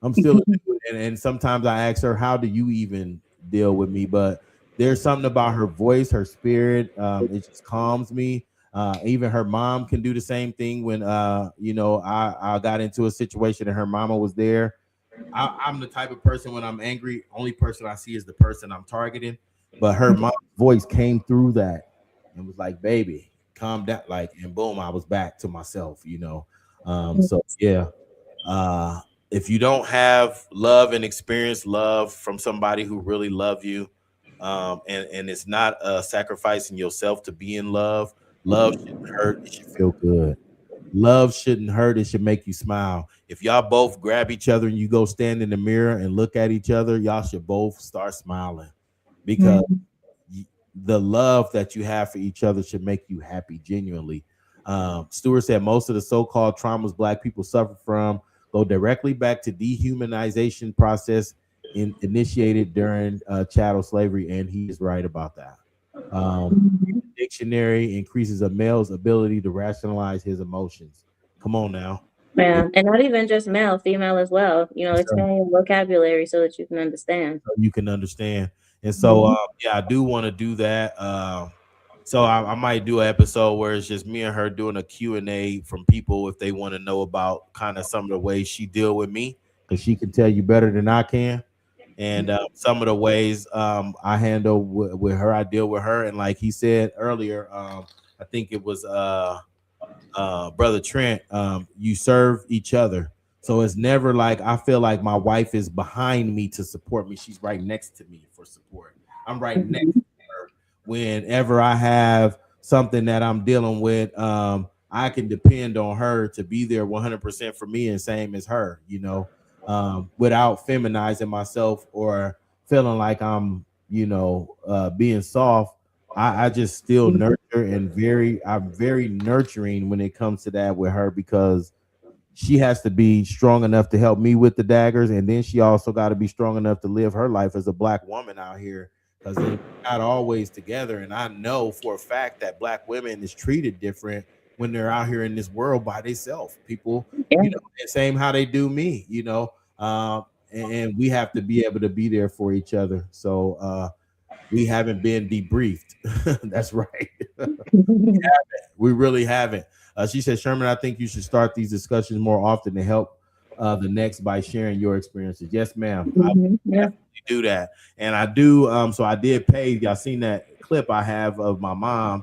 I'm still a dude. And sometimes I ask her, how do you even deal with me? But there's something about her voice, her spirit. It just calms me. Even her mom can do the same thing when I got into a situation and her mama was there. I'm the type of person when I'm angry, only person I see is the person I'm targeting. But her mom's voice came through that and was like, baby, calm down. Like, and boom, I was back to myself. So yeah. Uh if you don't have love and experience love from somebody who really love you, and it's not sacrificing yourself to be in love shouldn't hurt, it should feel good. Love shouldn't hurt. It should make you smile. If y'all both grab each other and you go stand in the mirror and look at each other, y'all should both start smiling because Mhm. the love that you have for each other should make you happy genuinely. Stewart said most of the so-called traumas Black people suffer from go directly back to dehumanization process initiated during chattel slavery, and he is right about that. Dictionary increases a male's ability to rationalize his emotions. Come on now. Yeah, and not even just male, female as well. So Expand your vocabulary so that you can understand. you can understand. And so, Mhm. yeah, I do want to do that. So I might do an episode where it's just me and her doing a Q&A from people if they want to know about kind of some of the ways she deal with me, because she can tell you better than I can. And some of the ways I handle with her, I deal with her. And like he said earlier, I think it was brother Trent, you serve each other. So it's never like I feel like my wife is behind me to support me. She's right next to me for support. I'm right next Mhm. to her whenever I have something that I'm dealing with. I can depend on her to be there 100% for me, and same as her, you know, without feminizing myself or feeling like I'm, you know, being soft. I just still nurture and I'm very nurturing when it comes to that with her, because she has to be strong enough to help me with the daggers, and then she also got to be strong enough to live her life as a black woman out here, because they're not always together. And I know for a fact that black women is treated different when they're out here in this world by themselves. People, you know, the same how they do me, you know, and we have to be able to be there for each other. So we haven't been debriefed. That's right. We really haven't. She said, Sherman, I think you should start these discussions more often to help the next by sharing your experiences. Yes, ma'am. I will definitely do that. And I do. So I did pay. Y'all seen that clip I have of my mom.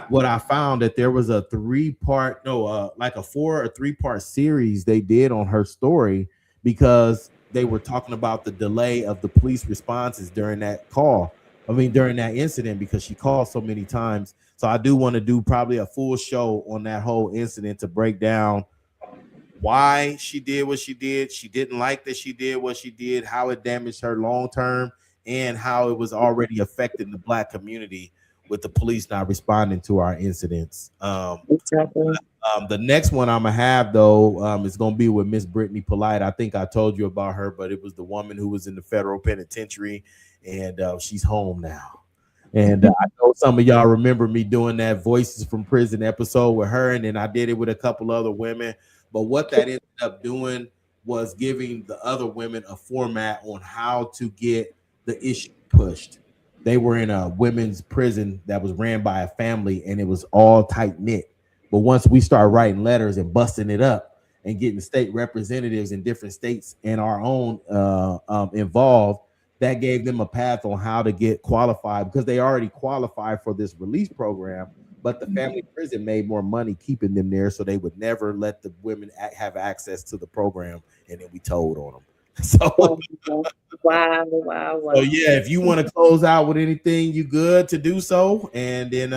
What I found that there was a 3-part, no, like a 4 or 3-part series they did on her story, because they were talking about the delay of the police responses during that call. I mean, during that incident, because she called so many times. So I do want to do probably a full show on that whole incident to break down why she did what she did. She didn't like that she did what she did, how it damaged her long term, and how it was already affecting the black community with the police not responding to our incidents. Exactly. The next one I'm gonna have though is gonna be with Miss Brittany Polite. I think I told you about her, but it was the woman who was in the federal penitentiary, and she's home now. And I know some of y'all remember me doing that Voices from Prison episode with her, and then I did it with a couple other women. But what that ended up doing was giving the other women a format on how to get the issue pushed. They were in a women's prison that was ran by a family, and it was all tight knit. But once we start writing letters and busting it up and getting state representatives in different states and our own involved, that gave them a path on how to get qualified, because they already qualified for this release program. But the family prison made more money keeping them there, so they would never let the women have access to the program, and then we told on them. So, Wow. so yeah, if you want to close out with anything, you good to do so, and then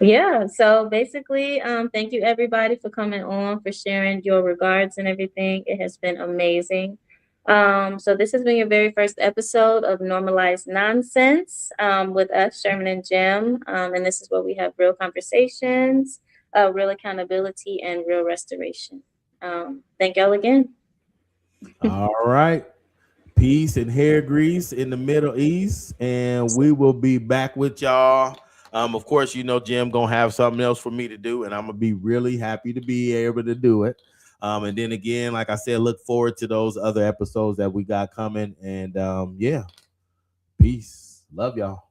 Yeah, so basically, thank you everybody for coming on, for sharing your regards and everything. It has been amazing. So this has been your very first episode of Normalized Nonsense, with us, Sherman and Jim. And this is where we have real conversations, real accountability, and real restoration. Thank y'all again. all right. Peace and hair grease in the Middle East, and we will be back with y'all. Of course, you know Jim gonna have something else for me to do, and I'm gonna be really happy to be able to do it. And then again, like I said, look forward to those other episodes that we got coming. And yeah, peace. Love y'all.